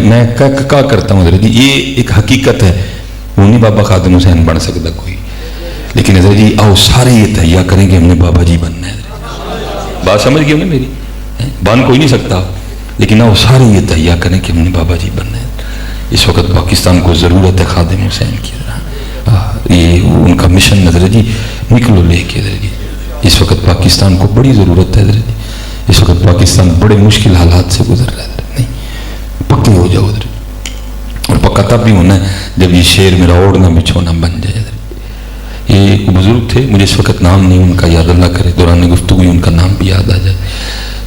मैं क्या करता हूँ हजरत जी, ये एक हकीकत है, वो नहीं बाबा खादिम हुसैन बन सकता कोई, लेकिन हजरत जी आओ सारे ये तैयार करेंगे हमने बाबा जी बनना है। बात समझ गए ना मेरी, बन कोई नहीं सकता, लेकिन आओ सारे ये तैयार करें कि हमने बाबा जी बनना है। इस वक्त पाकिस्तान को ज़रूरत है खादिम हुसैन की, ये उनका मिशन नजर जी, निकलो लेके जी। इस वक्त पाकिस्तान को बड़ी ज़रूरत है जी, इस वक्त पाकिस्तान बड़े मुश्किल हालात से गुजर रहा है। नहीं, पक्के हो जाओ उधर, और पक्का तब भी होना है जब ये शेर मेरा ओढ़ना बिछोना बन जाए। ये बुजुर्ग थे, मुझे इस वक्त नाम नहीं उनका याद, अल्लाह करे दौरान गुफ्तगू उनका नाम भी याद आ जाए।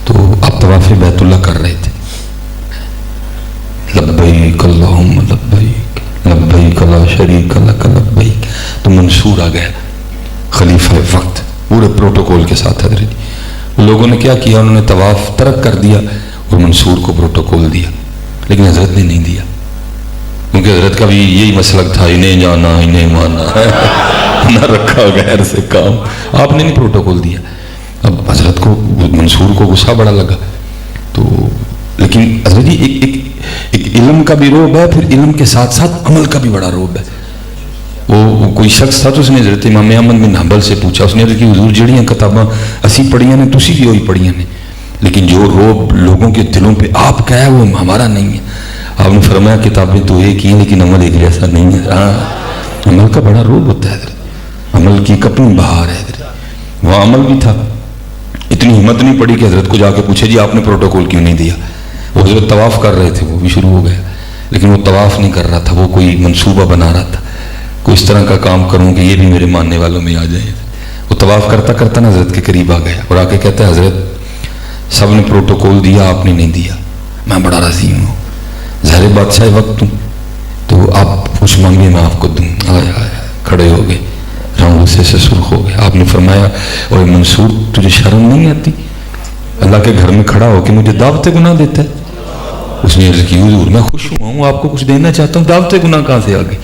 तो आप तवाफ़ बैतुल्लाह कर रहे थे, लब्बैक अल्लाहुम्मा लब्बैक लब्बैक ला शरीक लक लब्बैक, तो मंसूर आ गया खलीफा वक्त पूरे प्रोटोकॉल के साथ। हजरत लोगों ने क्या किया, उन्होंने तवाफ़ तर्क कर दिया और मंसूर को प्रोटोकॉल दिया, लेकिन हजरत ने नहीं दिया, क्योंकि हजरत का भी यही मसलक था, इन्हें जाना इन्हें माना ना रखा गैर से काम, आपने नहीं प्रोटोकॉल दिया। अब हजरत को मंसूर को गुस्सा बड़ा लगा, तो लेकिन हजरत जी एक इल्म का भी रोब है, फिर इल्म के साथ साथ अमल का भी बड़ा रोब है। वो कोई शख्स था, तो उसने हजरत इमाम अहमद बिन हंबल से पूछा, उसने कि हुजूर जड़ियाँ किताबां असी पढ़ियां ने, तुसी भी वही पढ़ियां ने, लेकिन जो रोब लोगों के दिलों पे आप क्या है वो हमारा नहीं है। आपने फरमाया किताबें तो एक ही हैं, लेकिन अमल एक जैसा नहीं है। हाँ, अमल का बड़ा रोब होता है, अमल की एक अपनी बहार है। वहाँ अमल भी था, इतनी हिम्मत नहीं पड़ी कि हजरत को जाके पूछे जी आपने प्रोटोकॉल क्यों नहीं दिया। वो हजरत तवाफ़ कर रहे थे, वो भी शुरू हो गया, लेकिन वो तवाफ़ नहीं कर रहा था, वो कोई मंसूबा बना रहा था, कोई इस तरह का काम करूँ कि ये भी मेरे मानने वालों में आ जाए। वो तवाफ़ करता करता ना हजरत के करीब आ गया और आके कहता है हजरत सब ने प्रोटोकॉल दिया, आपने नहीं दिया, मैं बड़ा राजी हूँ, ज़ाहिर बादशाह वक्त हूँ, तो आप कुछ मांगे मैं आपको दूँ। आया खड़े हो गए, रंग से सुर्ख हो गया। आपने फरमाया और मंसूर तुझे शर्म नहीं आती, अल्लाह के घर में खड़ा हो के मुझे दावत गुनाह देता है। उसने अर्ज़ की हुजूर मैं खुश हुआ हूँ, आपको कुछ देना चाहता हूँ, दावत गुनाह कहाँ से आ गई।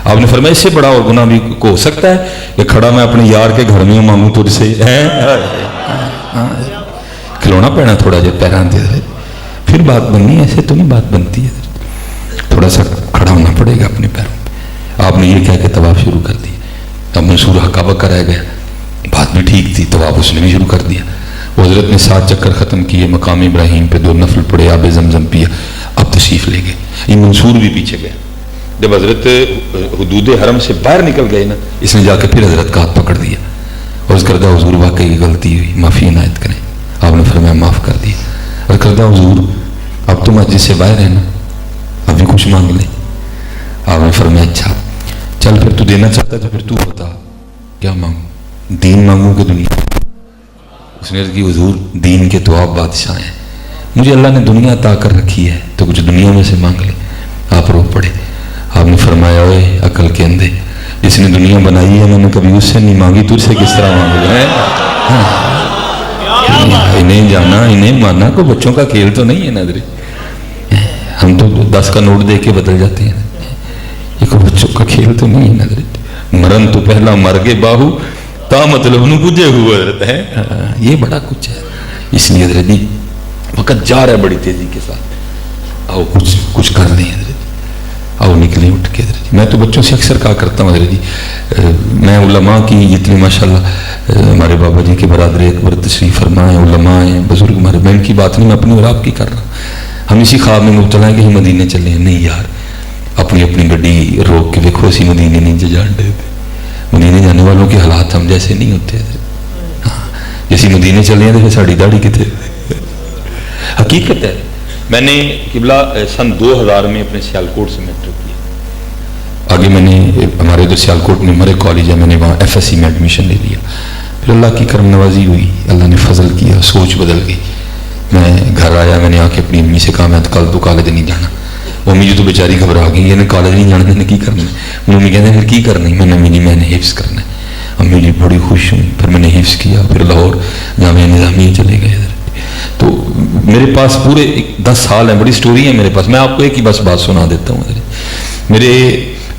आपने फरमाया इससे बड़ा और गुनाह भी को हो सकता है कि खड़ा मैं अपने यार के घर में मांगू तुझसे, खिलौना पहना थोड़ा जब पैरां दे, फिर बात बननी, ऐसे तो नहीं बात बनती है, थोड़ा सा खड़ा होना पड़ेगा अपने पैरों पर। आपने ये कह के तवाफ़ शुरू कर दिया। अब मंसूर हकाबा रह गया, बात भी ठीक थी, तवाफ़ उसने भी शुरू कर दिया। हजरत ने 7 चक्कर ख़त्म किए, मकाम इब्राहिम पे 2 नफल पड़े, आब जमजम पिया, अब तशरीफ़ ले गए। ये मंसूर भी पीछे गया। जब हजरत हुदूद हरम से बाहर निकल गए ना, इसने जाकर फिर हजरत का हाथ पकड़ दिया और उस करदा हुजूर वाकई की गलती हुई, माफ़ी इनायत करें। आपने फरमाया माफ़ कर दिया। और करदा हुजूर अब तो मस्जिद से बाहर है ना, अभी कुछ मांग ले। आपने फरमाया अच्छा चल फिर तू देना चाहता तो फिर तू बता क्या मांगू, दीन मांगू कि दुनिया। उसने अर्ज़ की हुजूर दीन के तो आप बादशाह हैं, मुझे अल्लाह ने दुनिया अता कर रखी है, तो कुछ दुनिया में से मांग ले। आप रो पड़े। आपने फरमाया ओए अकल के अंधे, जिसने दुनिया बनाई है मैंने कभी उससे नहीं मांगी, तुझसे किस तरह मांगू है। इन्हें जाना इन्हें मानना कोई बच्चों का खेल तो नहीं है नजरे, हम तो 10 का नोट दे के बदल जाते हैं, ये कोई बच्चों का खेल तो नहीं है नजरे। मरन तो पहला मर गए बाहू ता मतलब नु बुझे हुए रहते हैं, ये बड़ा कुछ है। इसलिए हजरत जी वक्त जा रहा है बड़ी तेजी के साथ, आओ कुछ कर लें हजरत, आओ निकले उठ के हजरत जी। मैं तो बच्चों से अक्सर कहा करता हूँ हजरत जी, मैं उलमा की जितनी माशाल्लाह हमारे बाबा जी के बरादर अकबर तशरीफ़ फरमा है, उलमा हैं, बुजुर्ग हमारे, मैं इनकी बात नहीं, मैं अपनी और आपकी कर रहा हूँ। हम इसी ख्वाब में मुब्तला है कि हम मदीने चले हैं, नहीं यार अपनी अपनी गड्डी रोक के देखो, असी मदीने नहीं जान देते, मदीने जाने वालों के हालात हम जैसे नहीं होते। हाँ जैसे मदीने चले हैं तो फिर साड़ी दाढ़ी कितने, हकीकत है। मैंने किबला सन 2000 में अपने सियालकोट से मैट्रिक किया, आगे मैंने हमारे जो सियालकोट में मरे कॉलेज है, मैंने वहाँ FSC में एडमिशन ले लिया। फिर अल्लाह की करम नवाजी हुई, अल्लाह ने फजल किया, सोच बदल गई। मैं घर आया, मैंने आके अपनी अम्मी से कहा मैं कल तो कॉलेज नहीं जाना। मम्मी जी तो बेचारी घबरा गई, इन्हें कॉलेज नहीं जाना, मैंने की करना। मम्मी कहते हैं फिर की करना है, मैंने अम्मी जी मैंने हिफ्स करना है। अम्मी जी बड़ी खुश हुई, फिर मैंने हिफ्स किया, फिर लाहौर जामिया निज़ामिया चले गए। तो मेरे पास पूरे 10 साल हैं, बड़ी स्टोरी है मेरे पास। मैं आपको एक ही बस बात सुना देता हूँ। मेरे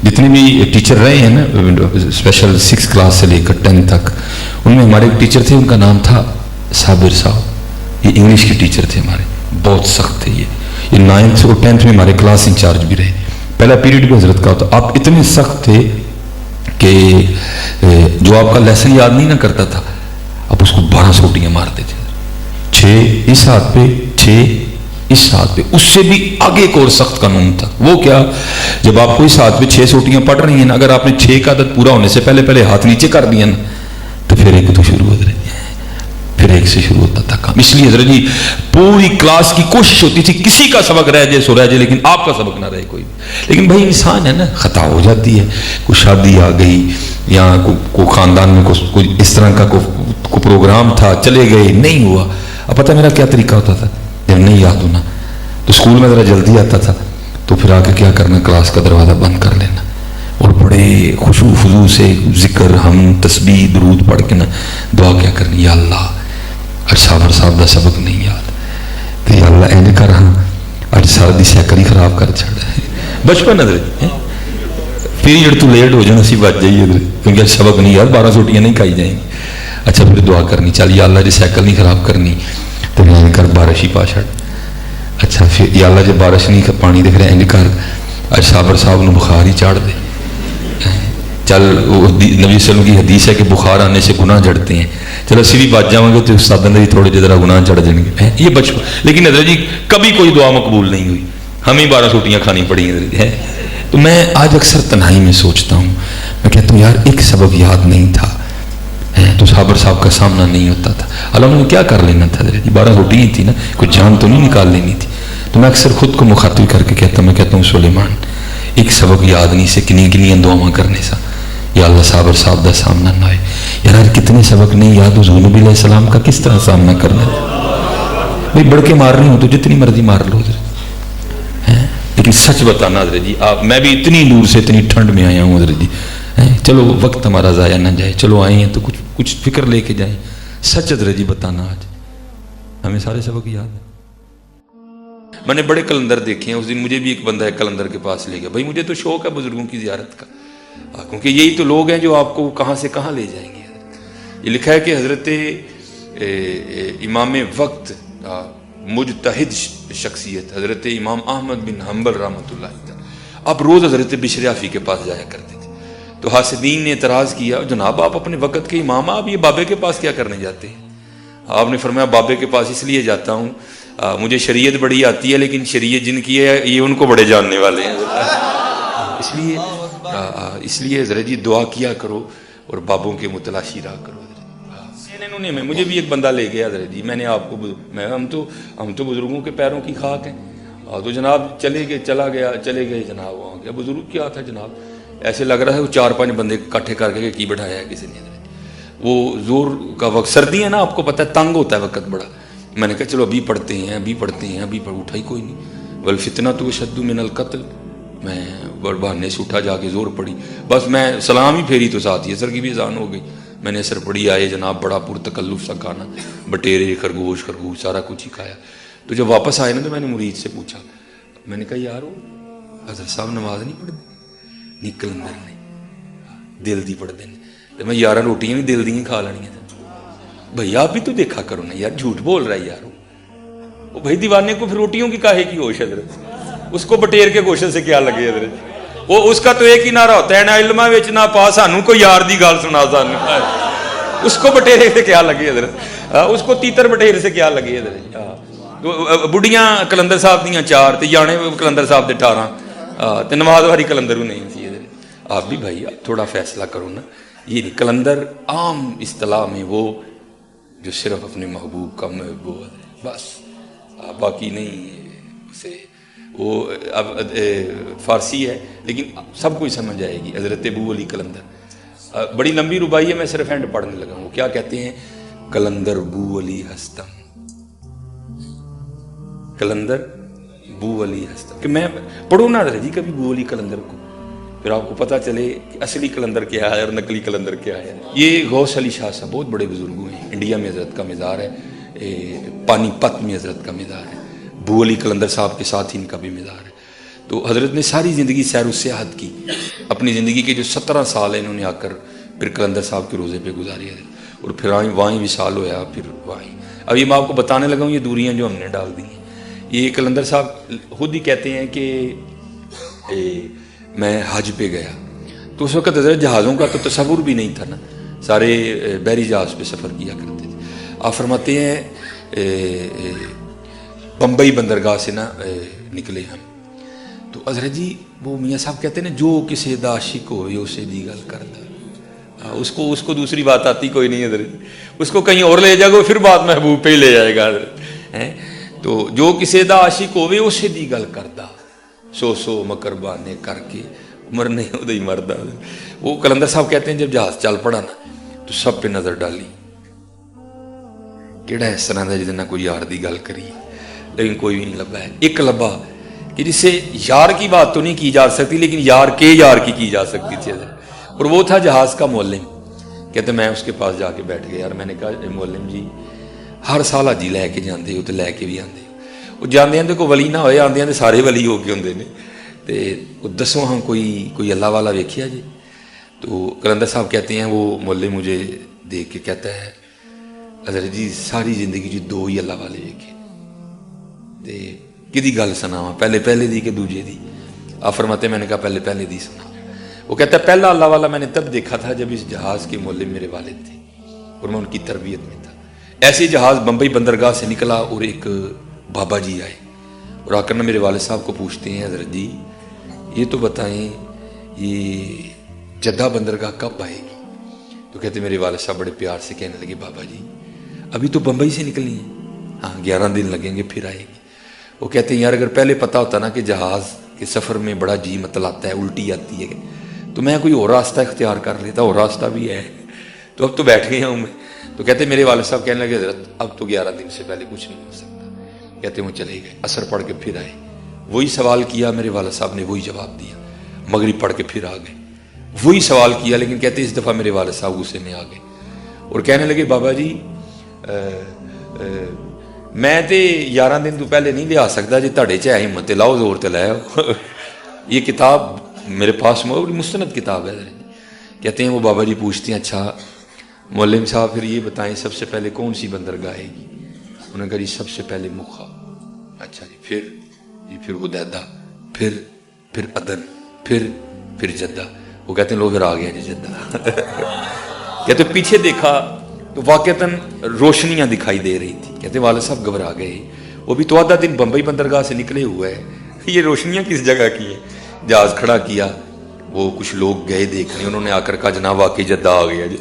जितने भी टीचर रहे हैं ना, स्पेशल 6 क्लास से लेकर 10 तक, उनमें हमारे एक टीचर थे, उनका नाम था साबिर साहब। ये इंग्लिश के टीचर थे हमारे, बहुत सख्त थे ये, ये 9th और 10th में हमारे क्लास इंचार्ज भी रहे। पहला पीरियड भी हजरत का होता। आप इतने सख्त थे कि जो आपका लेसन याद नहीं ना करता था, आप उसको 12 सोटियां मारते थे। 6 इस हाथ पे, 6 इस हाथ पे। उससे भी आगे एक और सख्त कानून था। वो क्या, जब आपको इस हाथ पे 6 सोटियां पड़ रही हैं ना, अगर आपने 6 का आदत पूरा होने से पहले पहले हाथ नीचे कर दिया ना, तो फिर एक तो शुरू हो रही, फिर एक से शुरू होता था काम। इसलिए हजरत जी पूरी क्लास की कोशिश होती थी किसी का सबक रह जाए सो रह जाए, लेकिन आपका सबक ना रहे कोई। लेकिन भाई इंसान है ना, खता हो जाती है। कोई शादी आ गई या को खानदान में कोई इस तरह का को प्रोग्राम था, चले गए, नहीं हुआ। अब पता मेरा क्या तरीका होता था, जब नहीं याद होना तो स्कूल में ज़रा जल्दी आता था, तो फिर आके क्या करना, क्लास का दरवाज़ा बंद कर लेना और बड़े खुशू फजू से जिक्र, हम तस्बीह दरूद पढ़ के ना दुआ क्या करनी, या अल्लाह अज साहब का सबक नहीं याद, तो या अल्लाह इंज कर, हाँ अज साहब की सैकल ही खराब कर छड़। बचपन है पीरियड तो लेट हो जाना, असी बच जाइए क्योंकि अज सबक नहीं याद, 12 सोटियां नहीं खाई जाएंगी। अच्छा फिर दुआ करनी, चल या अल्लाह जी सैकल नहीं खराब करनी, तो इंज कर बारिश ही पा छड़। अच्छा फिर या अल्लाह जी बारिश नहीं पानी दिख रहा, इंज कर अज साहब ने बुखार ही चाड़ दे। चल नबी वसल्लम की हदीस है कि बुखार आने से गुनाह जड़ते हैं, चलो असी भी बच जाएंगे तो उस्ताद ने भी थोड़े जरा गुनाह चढ़ जाएंगे। ये बचपन, लेकिन हजरत जी कभी कोई दुआ मकबूल नहीं हुई, हमें 12 सोटियां खानी पड़ी है। तो मैं आज अक्सर तन्हाई में सोचता हूँ, मैं कहता हूँ यार एक सबक याद नहीं था तो साबर साहब का सामना नहीं होता था। अल्लाह ने क्या कर लेना था, 12 रोटियां थी ना, कुछ जान तो नहीं निकाल लेनी थी। तो मैं अक्सर खुद को मुखातिब करके कहता हूँ, मैं कहता हूँ सुलेमान एक सबक याद नहीं से किन्नी किन्नी दुआवां करने सा, या अल्लाह साबर साहब का सामना ना आए। यार कितने सबक नहीं याद, हुज़ूर नबी अलैहि सलाम का किस तरह सामना करना। भाई बढ़ के मार रही हो तो जितनी मर्जी मार लो है, लेकिन सच बताना हजरत जी, आप मैं भी इतनी दूर से इतनी ठंड में आया हूँ हजरत जी, चलो वक्त हमारा ज़ाया ना जाए, चलो आए हैं तो कुछ फिक्र लेके जाएं। सच हजरत जी बताना, आज हमें सारे सबक याद है। मैंने बड़े कलंदर देखे हैं। उस दिन मुझे भी एक बंदा है कलंदर के पास ले गया। भाई मुझे तो शौक है बुजुर्गों की जियारत का, क्योंकि यही तो लोग हैं जो आपको कहाँ से कहाँ ले जाएंगे। ये लिखा है कि हजरत इमाम वक्त मुजतहिद शख्सियत हजरत इमाम अहमद बिन हम्बल रहमतुल्लाह अलैह अब रोज़ हजरत बिशरियाफी के पास जाया करते थे। तो हासिदीन ने एतराज़ किया, जनाब आप अपने वक़्त के इमाम, आप ये बाबे के पास क्या करने जाते हैं? आपने फरमाया बाबे के पास इसलिए जाता हूँ, मुझे शरीयत बड़ी आती है, लेकिन शरीयत जिनकी है ये उनको बड़े जानने वाले हैं, इसलिए हज़रत जी दुआ किया करो और बाबों के मुतलाशी रहा करो। इन्होंने मुझे भी एक बंदा ले गया हज़रत जी, मैंने आपको मैं हम तो बुजुर्गों के पैरों की खाक हैं। तो जनाब चले गए जनाब, वहाँ गया बुजुर्ग क्या था जनाब, ऐसे लग रहा है वो 4-5 बंदे इकट्ठे करके की बैठाया है किसी ने। वो जोर का वक्त, सर्दी है ना, आपको पता है तंग होता है वक्त बड़ा। मैंने कहा चलो अभी पढ़ते हैं उठा ही कोई नहीं। वल फितना तो शद्दु मिनल कत्ल, मैं बहाने से उठा, जाके जोर पड़ी, बस मैं सलाम ही फेरी तो साथ ही असर की भी अजान हो गई। मैंने असर पड़ी, आए जनाब, बड़ा पुरतकल्लुफ सा खाना, बटेरे खरगोश सारा कुछ ही खाया। तो जब वापस आए ना तो मैंने मुरीद से पूछा, मैंने कहा यार हज़रत साहब नमाज नहीं पढ़ते? नहीं कलंदर ने दिल दी पढ़ते हैं। तो मैं 11 रोटियां भी दिल दी खा लेनी। भैया आप भी तो देखा करो ना यार, झूठ बोल रहा है यार वो भाई दीवाने को फिर रोटियों की काहे की होश हजरत, उसको बटेर के गोशे से क्या लगे हजरत। वो उसका तो एक ही नारा होता है ना इल्मा विच ना पा सानू कोई यार दी गल सुना सानू, उसको बटेरे से क्या लगे हजरत, उसको तीतर बटेर से क्या लगे हजरत। तो बुढ़ियां कलंदर साहब दियां 4 ते जाने कलंदर साहब दे 18 ते नमाज वाली कलंदर भी नहीं थी हजरत। आप भी भाई थोड़ा फैसला करो ना। ये नहीं कलंदर आम इस्तिलाह में वो जो सिर्फ अपने महबूब का महबूब है बस, बाकी नहीं उसे वो अब फारसी है लेकिन सब कुछ समझ आएगी। हज़रत अबू अली कलंदर, बड़ी लंबी रुबाई है, मैं सिर्फ एंड पढ़ने लगा हूँ। क्या कहते हैं? कलंदर बू अली हस्तम, कलंदर बू अली हस्तम। कि मैं पढ़ूँ ना जी कभी बू अली कलंदर को, फिर आपको पता चले कि असली कलंदर क्या है और नकली कलंदर क्या है। ये गौस अली शाह साहब बहुत बड़े बुजुर्ग हैं, इंडिया में हज़रत का मज़ार है, पानीपत में हज़रत का मज़ार है, बू अली कलंदर साहब के साथ ही इनका भी मज़ार है। तो हज़रत ने सारी ज़िंदगी सैर सियाहत की, अपनी ज़िंदगी के जो 17 साल है इन्होंने आकर फिर कलंदर साहब के रोज़े पे गुजारी है और फिर वहीं विसाल होया, फिर वहीं। अभी मैं आपको बताने लगा हूँ ये दूरियाँ जो हमने डाल दी हैं, ये कलंदर साहब खुद ही कहते हैं कि मैं हज पे गया, तो उस वक्त जहाज़ों का तो तस्वुर भी नहीं था ना, सारे बहरी जहाज़ पे सफ़र किया करते थे। आप फरमाते हैं बम्बई बंदरगाह से ना निकले हम, तो हज़रत जी वो मियाँ साहब कहते हैं ना, जो किसी दा आशिक हो उसे दी गल करदा, उसको दूसरी बात आती कोई नहीं हज़रत, उसको कहीं और ले जाएगा फिर बात महबूब पे ही ले जाएगा हैं। तो जो किसी दा आशिक होवे उसे दी गल करदा, सो सो मकर बहाने करके मरने उदे ही मरदा। वो कलंदर साहब कहते हैं जब जहाज चल पड़ा ना तो सब पे नज़र डाली, किहड़ा इस तरह का जिहदे नाल कोई यार दी गल करी, लेकिन कोई भी नहीं लभा है। एक लभा कि जिससे यार की बात तो नहीं की जा सकती, लेकिन यार के यार की जा सकती थी, और वो था जहाज़ का मौलम। कहते मैं उसके पास जाके बैठ गया। यार मैंने कहा मौलम जी हर साल हाजी लैके जाते हो तो लैके भी आते हो, वो जाते हैं कोई वली ना होए, आंदे सारे वली हो के होंगे ने, तो दसो हाँ कोई अल्लाह वाला वेखिया जी। तो कलंदर साहब कहते हैं वो मौलम मुझे देख के कहता है हज़रत जी सारी जिंदगी जी दो ही अल्लाह वाले वेखे, तो कि गल सुनावा पहले दी कि दूजे दी। आप फरमाते मैंने कहा पहले दी सुना। वो कहता है पहला अल्लाह वाला मैंने तब देखा था जब इस जहाज़ के मौलम मेरे वालिद थे और मैं उनकी तरबियत में था। ऐसे जहाज़ बम्बई बंदरगाह से निकला और एक बाबा जी आए और आकर ना मेरे वालिद साहब को पूछते हैं हज़रत जी ये तो बताएं ये जद्दा बंदरगाह कब आएगी। तो कहते मेरे वालिद साहब बड़े प्यार से कहने लगे बाबा जी अभी तो बम्बई से निकली है, हाँ 11 दिन लगेंगे फिर आएगी। वो कहते हैं यार अगर पहले पता होता ना कि जहाज़ के सफ़र में बड़ा जी मतलाता है, उल्टी आती है, तो मैं कोई और रास्ता इख्तियार कर लेता, और रास्ता भी है, तो अब तो बैठ गया हूँ मैं। तो कहते मेरे वालिद साहब कहने लगे हज़रत अब तो 11 दिन से पहले कुछ नहीं हो सकता। कहते वो चले गए, असर पढ़ के फिर आए, वही सवाल किया, मेरे वालिद साहब ने वही जवाब दिया। मगरिब पढ़ के फिर आ गए, वही सवाल किया, लेकिन कहते इस दफ़ा मेरे वालिद साहब गुस्से में आ गए और कहने लगे बाबा जी मैं तो 11 दिन तो पहले नहीं लिया सकता, जी ਤੁਹਾਡੇ 'ਚ है हिम्मत लाओ जोर ते लाओ। ये किताब मेरे पास बड़ी मुस्तनद किताब है। कहते हैं वो बाबा जी पूछते हैं अच्छा मौलम साहब फिर ये बताएं सबसे पहले कौन सी बंदरगाह आएगी। उन्होंने कहा जी सबसे पहले मुखा। अच्छा जी फिर उदैदा, फिर अदन, फिर जद्दा। वो कहते हैं लो फिर आ गया जी जद्दा। कहते पीछे देखा तो वाकईतन रोशनियां दिखाई दे रही थी। कहते वालिद साहब घबरा गए, वो भी तो आधा दिन बम्बई बंदरगाह से निकले हुए है, ये रोशनियां किस जगह की है। जहाज खड़ा किया, वो कुछ लोग गए देखने, उन्होंने आकर कहा जनाब वाकई जद्दा आ गया जी।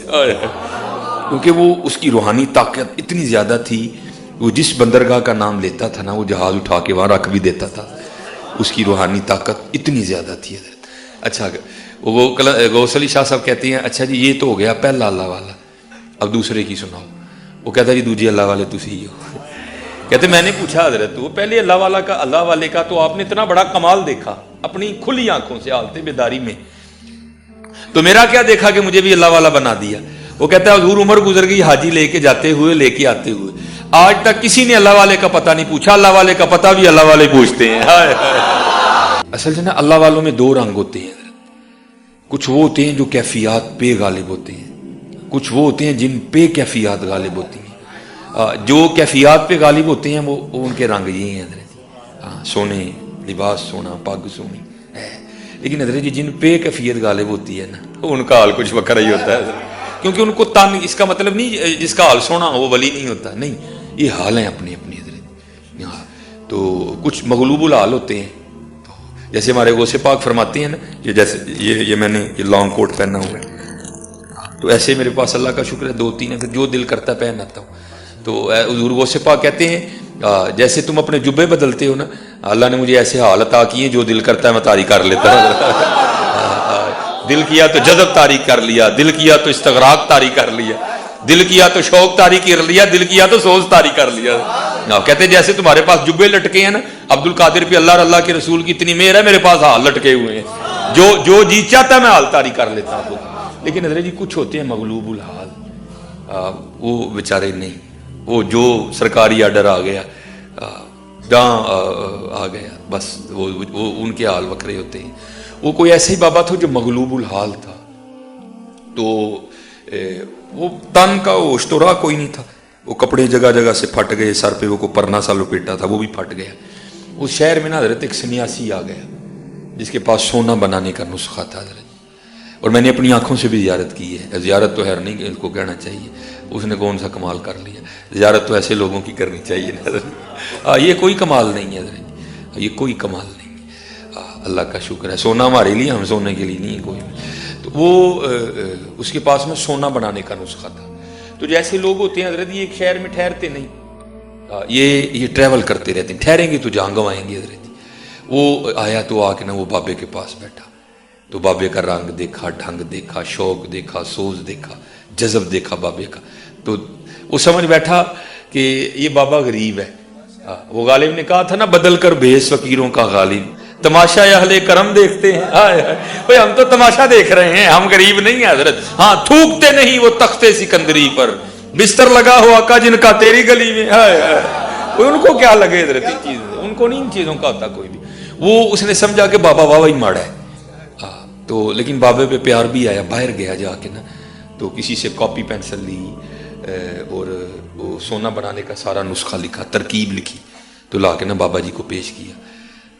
क्योंकि वो उसकी रूहानी ताकत इतनी ज़्यादा थी, वो जिस बंदरगाह का नाम लेता था ना वो जहाज़ उठा के वहाँ रख भी देता था, उसकी रूहानी ताकत इतनी ज़्यादा थी। अच्छा वो गौस अली शाह साहब कहते हैं अच्छा जी ये तो हो गया पहला अल्लाह वाला, अब दूसरे की सुनाओ। वो कहता जी दूसरे अल्लाह वाले तुसी ही हो। कहते मैंने पूछा हजरत वो पहले अल्लाह वाले का तो आपने इतना बड़ा कमाल देखा अपनी खुली आंखों से हालते बेदारी में, तो मेरा क्या देखा कि मुझे भी अल्लाह वाला बना दिया। वो कहता है हजूर उम्र गुजर गई हाजी लेके जाते हुए लेके आते हुए, आज तक किसी ने अल्लाह वाले का पता नहीं पूछा, अल्लाह वाले का पता भी अल्लाह वाले पूछते हैं। असल में अल्लाह वालों में दो रंग होते हैं, कुछ वो होते हैं जो कैफियत पे गालिब होते हैं, कुछ वो होते हैं जिन पे कैफियत गालिब होती हैं। जो कैफियत पे गालिब होते हैं वो उनके रंग ये हैं, हाँ सोने लिबास सोना पग सोनी है, लेकिन हजरत जी जिन पे कैफियत गालिब होती है ना उनका हाल कुछ वक्रा ही होता है। क्योंकि उनको तन इसका मतलब नहीं जिसका हाल सोना वो वली नहीं होता, नहीं ये हाल है अपनी अपनी हजरत। हाँ तो कुछ मगलूबुल हाल होते हैं, तो जैसे हमारे गौसे पाक फरमाते हैं ना, ये जैसे ये मैंने ये लॉन्ग कोट पहना हुआ है, तो ऐसे मेरे पास अल्लाह का शुक्र है 2-3 है, फिर जो दिल करता पहन आता हूँ। तो हुजूर गौसे पाक कहते हैं जैसे तुम अपने जुब्बे बदलते हो ना, अल्लाह ने मुझे ऐसे हाल अता किए जो दिल करता है मैं तारीख कर लेता हूँ। दिल किया तो जज़ब तारीख कर लिया, दिल किया तो इस्तगराक तारीख कर लिया, दिल किया तो शौक तारीख कर लिया, दिल किया तो सोच तारीख कर लिया। कहते जैसे तुम्हारे पास जुब्बे लटके हैं ना, अब्दुल कादिर पे अल्लाह के रसूल की इतनी मेहर है, मेरे पास हाल लटके हुए हैं, जो जी चाहता मैं हाल तारीख कर लेता हूँ। लेकिन हजरत जी कुछ होते हैं मगलूबुल हाल, वो बेचारे नहीं, वो जो सरकारी आर्डर आ गया जहाँ आ गया बस वो उनके हाल वक्रे होते हैं। वो कोई ऐसे ही बाबा था जो मगलूबुल हाल था, तो वो तन का होश तो रहा कोई नहीं था, वो कपड़े जगह जगह से फट गए, सर पे वो को परना सा लपेटा था वो भी फट गया। उस शहर में ना हजरत एक सन्यासी आ गया जिसके पास सोना बनाने का नुस्खा था हजरत, और मैंने अपनी आंखों से भी ज़ियारत की है। ज़ियारत तो है नहीं कि इनको कहना चाहिए, उसने कौन सा कमाल कर लिया। ज़ियारत तो ऐसे लोगों की करनी चाहिए ना, ये कोई कमाल नहीं है हजरत, ये कोई कमाल नहीं है। अल्लाह का शुक्र है, सोना हमारे लिए, हम सोने के लिए नहीं है कोई। तो वो उसके पास में सोना बनाने का नुस्खा था। तो जैसे लोग होते हैं हजरत, ये एक शहर में ठहरते नहीं, ये ट्रैवल करते रहते हैं, ठहरेंगे तो जान गंवाएंगे हजरत। वो आया तो आके ना वो बाबे के पास बैठा, तो बाबे का रंग देखा, ढंग देखा, शौक देखा, सोच देखा, जज़ब देखा बाबे का, तो वो समझ बैठा कि ये बाबा गरीब है। वो गालिब ने कहा था ना, बदल कर भेस फकीरों का गालिब, तमाशा अहले करम देखते हैं। भाई हम तो तमाशा देख रहे हैं, हम गरीब नहीं है हजरत। हाँ, थूकते नहीं वो तख्ते सिकंदरी पर, बिस्तर लगा हो आका जिनका तेरी गली में। उनको क्या लगे हजरत इन चीज़ों, उनको नहीं इन चीज़ों का होता कोई भी। वो उसने समझा कि बाबा वाह ही माड़ा है। तो लेकिन बाबे पे प्यार भी आया, बाहर गया जाके ना, तो किसी से कॉपी पेंसिल ली और वो सोना बनाने का सारा नुस्खा लिखा, तरकीब लिखी, तो ला के ना बाबा जी को पेश किया।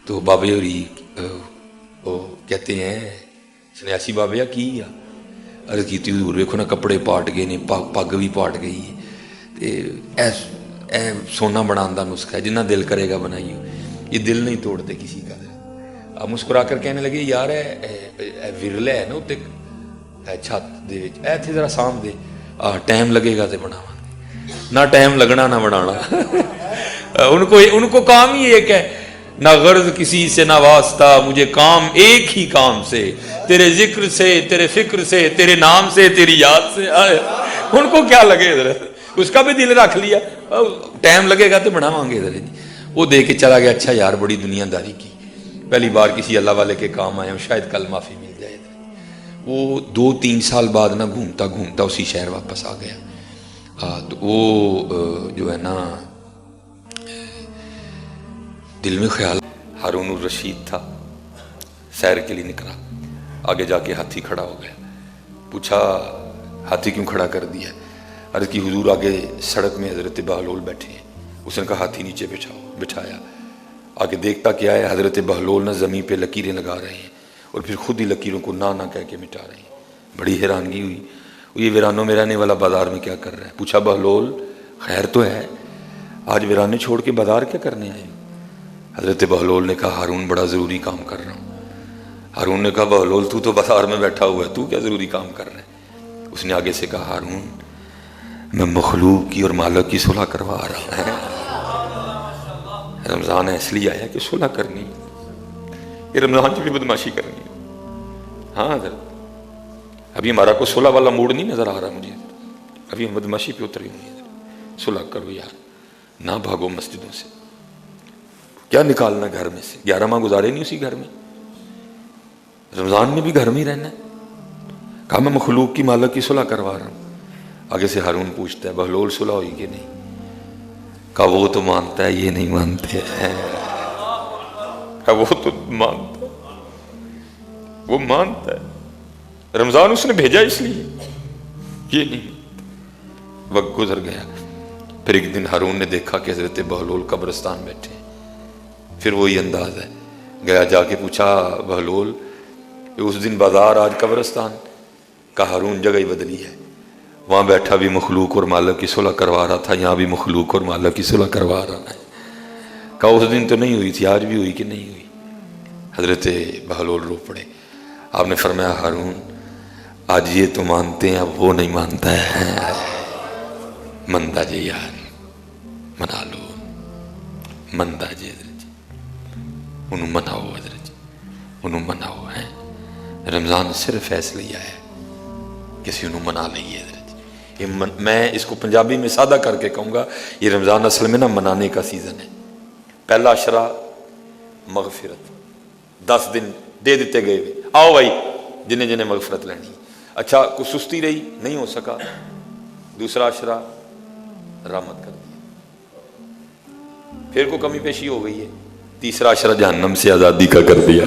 तो बाबे होरी वो कहते हैं सन्यासी बाबे या की आ, अर्ज की हजूर वेखो ना कपड़े पाट गए ने, पग भी पाट गई है, तो सोना बनाने का नुस्खा है, जिन्ना दिल करेगा बनाइयो, ये दिल नहीं तोड़ते किसी का। अब मुस्कुरा कर कहने लगे यार विरला है ना उत्ते छत दे इत्थे जरा साम दे, टाइम लगेगा तो बनावांगे, ना टाइम लगना ना बनाना। उनको काम ही एक है, ना गर्ज किसी से ना वास्ता, मुझे काम एक ही काम से, तेरे जिक्र से, तेरे फिक्र से, तेरे नाम से, तेरी याद से। उनको क्या लगे इधर, उसका भी दिल रख लिया, टाइम लगेगा तो बनावांगे इधर। वो दे के चला गया, अच्छा यार बड़ी दुनियादारी की, पहली बार किसी अल्लाह वाले के काम आए, शायद कल माफ़ी मिल जाए। वो 2-3 साल बाद ना घूमता घूमता उसी शहर वापस आ गया। तो वो जो है ना दिल में ख्याल, हारून रशीद था, सैर के लिए निकला, आगे जाके हाथी खड़ा हो गया। पूछा हाथी क्यों खड़ा कर दिया? अर्ज़ की हुजूर आगे सड़क में हज़रत बहलोल बैठे हैं। उसने कहा हाथी नीचे बिठाया। आगे देखता क्या है, हज़रत बहलोल ना ज़मीन पे लकीरें लगा रहे हैं और फिर खुद ही लकीरों को ना ना कह के मिटा रहे हैं। बड़ी हैरानगी हुई, ये वीरानों में रहने वाला बाजार में क्या कर रहा है? पूछा बहलोल खैर तो है, आज वीराने छोड़ के बाजार क्या करने आए? हज़रत बहलोल ने कहा हारून बड़ा ज़रूरी काम कर रहा हूँ। हारून ने कहा बहलोल तू तो बाजार में बैठा हुआ है, तू क्या ज़रूरी काम कर रहा है? उसने आगे से कहा हारून मैं मखलूक की और मालिक की सुलह करवा रहा है। रमज़ान है इसलिए आया कि सुलह करनी, ये रमज़ान की भी बदमाशी करनी है। हाँ सर, अभी हमारा कोई सुलह वाला मूड नहीं नज़र आ रहा मुझे, अभी हम बदमाशी पे उतरी हुई है। सुलह करो यार, ना भागो मस्जिदों से, क्या निकालना घर में से, 11 माह गुजारे नहीं उसी घर में, रमज़ान में भी घर में ही रहना है। कहा मैं मखलूक की मालिक की सुलह करवा रहा हूँ। आगे से हारून पूछता है बहलोल सुलह हुई कि नहीं? कहा वो तो मानता है, ये नहीं मानते हैं। कहा वो तो मानता, वो मानता है, रमजान उसने भेजा इसलिए, ये नहीं। वक्त गुजर गया, फिर एक दिन हारून ने देखा कि हजरत बहलोल कब्रिस्तान बैठे। फिर वही अंदाज है, गया जाके पूछा बहलोल उस दिन बाजार आज कब्रिस्तान? कहा हारून जगह ही बदली है, वहाँ बैठा भी मखलूक और मालिक की सुलह करवा रहा था, यहाँ भी मखलूक और मालिक की सुलह करवा रहा है। कहा उस दिन तो नहीं हुई थी, आज भी हुई कि नहीं हुई? हजरत बहलोल रो पड़े। आपने फरमाया हारून आज ये तो मानते हैं, अब वो नहीं मानता है। मंदा जी यार मना लो, मंदा जी हजरत जी उन्होंने मनाओ, हजरत जी उन्होंने मनाओ है। रमज़ान सिर्फ फैसले है, किसी को मना नहीं है। मैं इसको पंजाबी में सादा करके कहूँगा, ये रमज़ान असल में ना मनाने का सीज़न है। पहला अशरा मगफिरत, 10 दिन दे देते गए, आओ भाई जिन्हें जिन्हें मगफिरत लेनी। अच्छा कुछ सुस्ती रही, नहीं हो सका, दूसरा अशरा रहमत कर दी, फिर को कमी पेशी हो गई है, तीसरा अशरा जहन्नम से आज़ादी का कर दिया।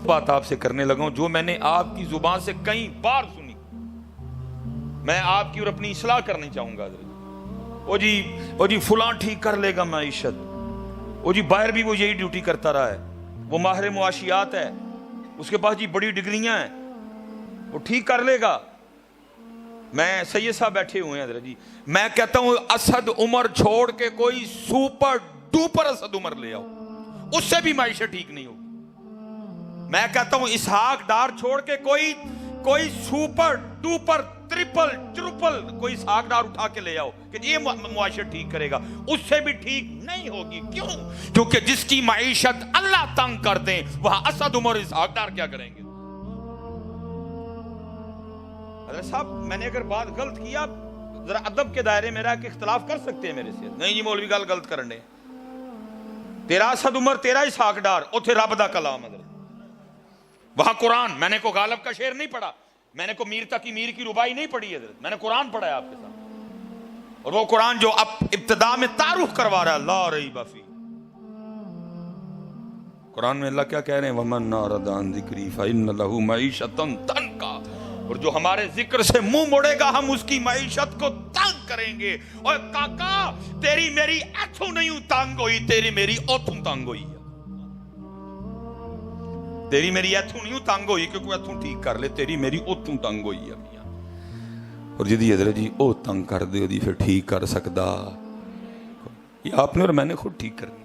बात आपसे करने लगा हूं जो मैंने आपकी जुबान से कई बार सुनी, मैं आपकी और अपनी इस्लाह करनी चाहूंगा। ओ जी फुला ठीक कर लेगा मैइशत, وہ جی باہر بھی وہ یہی ڈیوٹی کرتا رہا ہے، وہ ماہر معاشیات ہے، اس کے پاس جی بڑی ڈگریاں ہیں، وہ ٹھیک کر لے گا۔ میں سید صاحب بیٹھے ہوئے ہیں حضرت جی، میں کہتا ہوں اسد عمر چھوڑ کے کوئی سپر ڈوپر اسد عمر لے آؤ، اس سے بھی معیشت ٹھیک نہیں ہوگی۔ میں کہتا ہوں اسحاق ڈار چھوڑ کے کوئی سپر ڈوپر ٹرپل کوئی اسحاق ڈار اٹھا کے لے آؤ کہ یہ معاشرت ٹھیک کرے گا، اس سے بھی ٹھیک نہیں ہوگی۔ کیوں؟ کیونکہ جس کی معیشت اللہ تنگ کر دیں وہاں اسد عمر اور اسحاق ڈار کیا کریں گے؟ حضرت صاحب میں نے اگر بات غلط کیا ذرا ادب کے دائرے میں رہ کے اختلاف کر سکتے ہیں میرے سے، نہیں جی مولوی گل غلط کرنے، تیرا اسد عمر تیرا اسحاق ڈار اوتھے رب دا کلام حضرت، وہاں قرآن، میں نے کو غالب کا شعر نہیں پڑھا، میں نے کو میر تقی میر کی ربائی نہیں پڑھی حضرت، میں نے قرآن پڑھا ہے آپ کے ساتھ، اور وہ قرآن جو اب ابتدا میں تعارف کروا رہا ہے لا ریب فیہ۔ قرآن میں اللہ کیا کہہ رہے ہیں؟ وَمَنْ أَعْرَضَ عَنْ ذِكْرِي فَإِنَّ لَهُ مَعِيشَةً ضَنْكًا، اور جو ہمارے ذکر سے منہ مڑے گا ہم اس کی معیشت کو تنگ کریں گے۔ اور کاکا تیری میری ایتھوں نہیں تنگ ہوئی، تیری میری اوتھوں تنگ ہوئی ہے، تیری میری ایتھوں نہیں تنگ ہوئی کہ کوئی ایتھوں ٹھیک کر لے، تیری میری اوتھوں تنگ ہوئی ہے میاں۔ اور جدی حضرت جی او تنگ کر دے دی پھر ٹھیک کر سکدا یہ آپ نے اور میں نے خود ٹھیک کرنی۔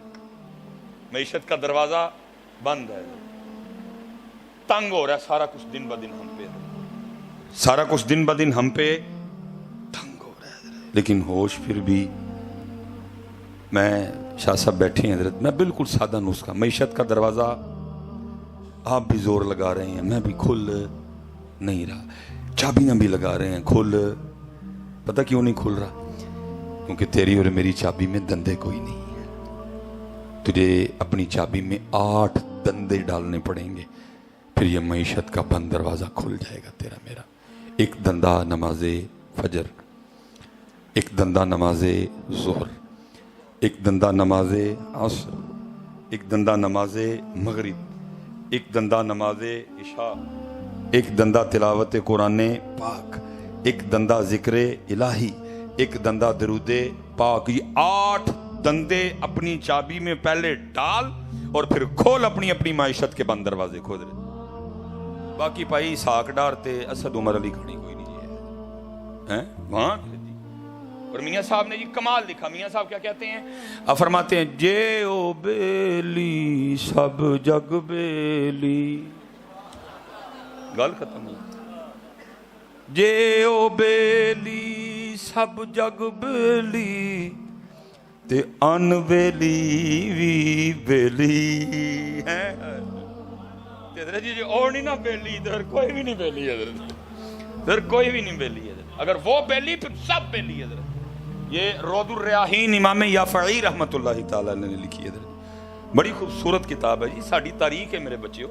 معیشت کا دروازہ بند ہے، تنگ ہو رہا ہے سارا کچھ دن بدن ہم پہ، سارا کچھ دن بدن ہم پہ تنگ ہو رہا ہے، لیکن ہوش پھر بھی۔ میں شاہ صاحب بیٹھے ہیں حضرت، میں بالکل سادہ نسخہ، معیشت کا دروازہ آپ بھی زور لگا رہے ہیں، میں بھی کھل نہیں رہا، چابیاں بھی لگا رہے ہیں، کھل، پتہ کیوں نہیں کھل رہا؟ کیونکہ تیری اور میری چابی میں دندے کوئی نہیں ہے، تجھے اپنی چابی میں 8 دندے ڈالنے پڑیں گے، پھر یہ معیشت کا بند دروازہ کھل جائے گا تیرا میرا۔ ایک دندہ نماز فجر، ایک دندہ نماز ظہر، ایک دندہ نماز عصر، ایک دندہ نماز مغرب، ایک دندہ نماز عشاء، ایک دندہ تلاوت قرآن پاک، ایک دندہ ذکر الہی، ایک دندہ درود پاک۔ یہ 8 دندے اپنی چابی میں پہلے ڈال اور پھر کھول اپنی اپنی معیشت کے بند دروازے کھول رہے۔ باقی پائی اسحاق ڈار تے اسد عمر علی کھانی کوئی نہیں ہے وہاں۔ اور میاں صاحب نے جی کمال لکھا، میاں صاحب کیا کہتے ہیں؟ آپ فرماتے ہیں جے او بیلی سب جگ بیلی، گل ختم ہوئی، جے او بیلی سب جگ بیلی تے ان بیلی وی بیلی ہے۔ حضرت جی اور نہیں نا بیلی، ادھر کوئی بھی نہیں بیلی حضرت، ادھر کوئی بھی نہیں بیلی حضرت، اگر وہ بیلی پھر سب بیلی حضرت۔ یہ روض الریاحین امام یافعی رحمت اللہ تعالی نے لکھی ہے حضرت، بڑی خوبصورت کتاب ہے جی، ساڑھی تاریخ ہے میرے بچیوں۔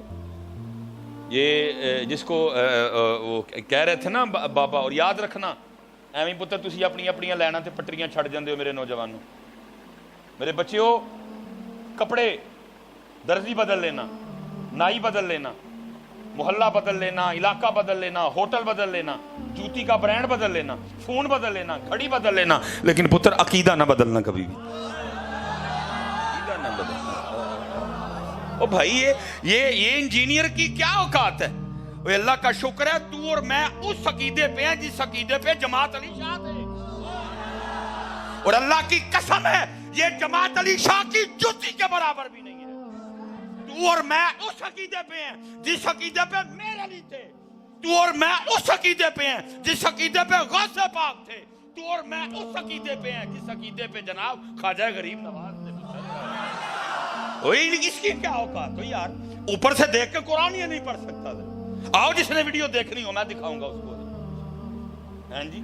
یہ جس کو وہ کہہ رہے تھے نا بابا، اور یاد رکھنا ایویں پتر تسی اپنی اپنی لینا تے پٹریاں چھڑ جاندے ہو میرے نوجوانوں، میرے بچیوں، کپڑے درزی بدل لینا، نائی بدل لینا، محلہ بدل لینا، علاقہ بدل لینا، ہوٹل بدل لینا، جوتی کا برانڈ بدل لینا، فون بدل لینا، گھڑی بدل لینا، لیکن پتر عقیدہ نہ بدلنا کبھی بھی، عقیدہ نہ بدلنا۔ او بھائی یہ انجینئر کی کیا اوقات ہے؟ اللہ کا شکر ہے تو اور میں اس عقیدے پہ ہیں جس عقیدے پہ جماعت علی شاہ تھے، اور اللہ کی قسم ہے یہ جماعت علی شاہ کی جوتی کے برابر بھی نہیں ہے۔ تو اور میں اس عقیدے پہ ہیں جس عقیدے پہ میرے علی تھے، تو اور میں اس عقیدے پہ ہیں جس عقیدے پہ غوث پاک تھے، تو اور میں اس عقیدے پہ ہیں جس عقیدے پہ جناب خواجہ غریب نواز تھے۔ اس کی کیا اوقات ہو یار؟ اوپر سے دیکھ کے قرآن یہ نہیں پڑھ سکتا تھا، آؤ جس نے ویڈیو دیکھنی ہو میں دکھاؤں گا اس کو۔ ہاں جی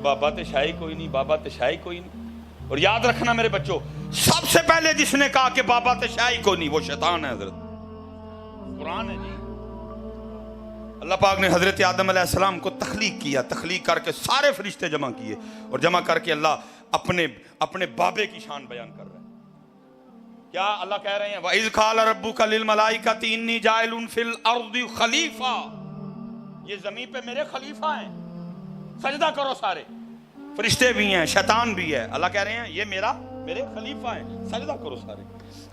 بابا تے شاہی کوئی نہیں، بابا تے شاہی کوئی نہیں۔ اور یاد رکھنا میرے بچوں، سب سے پہلے جس نے کہا کہ بابا تے شاہی کوئی نہیں وہ شیطان ہے حضرت، قرآن ہے جی۔ اللہ پاک نے حضرت آدم علیہ السلام کو تخلیق کیا، تخلیق کر کے سارے فرشتے جمع کیے، اور جمع کر کے اللہ اپنے بابے کی شان بیان کر رہا ہے۔ کیا اللہ کہہ رہے ہیں وَإِذْ قَالَ رَبُّكَ لِلْمَلَائِكَةِ إِنِّي جَاعِلٌ فِي الْأَرْضِ خَلِيفَةً، یہ زمین پہ میرے خلیفہ ہیں، سجدہ کرو سارے، فرشتے بھی ہیں، شیطان بھی ہے۔ اللہ کہہ رہے ہیں یہ میرا میرے خلیفہ ہیں, سجدہ کرو سارے.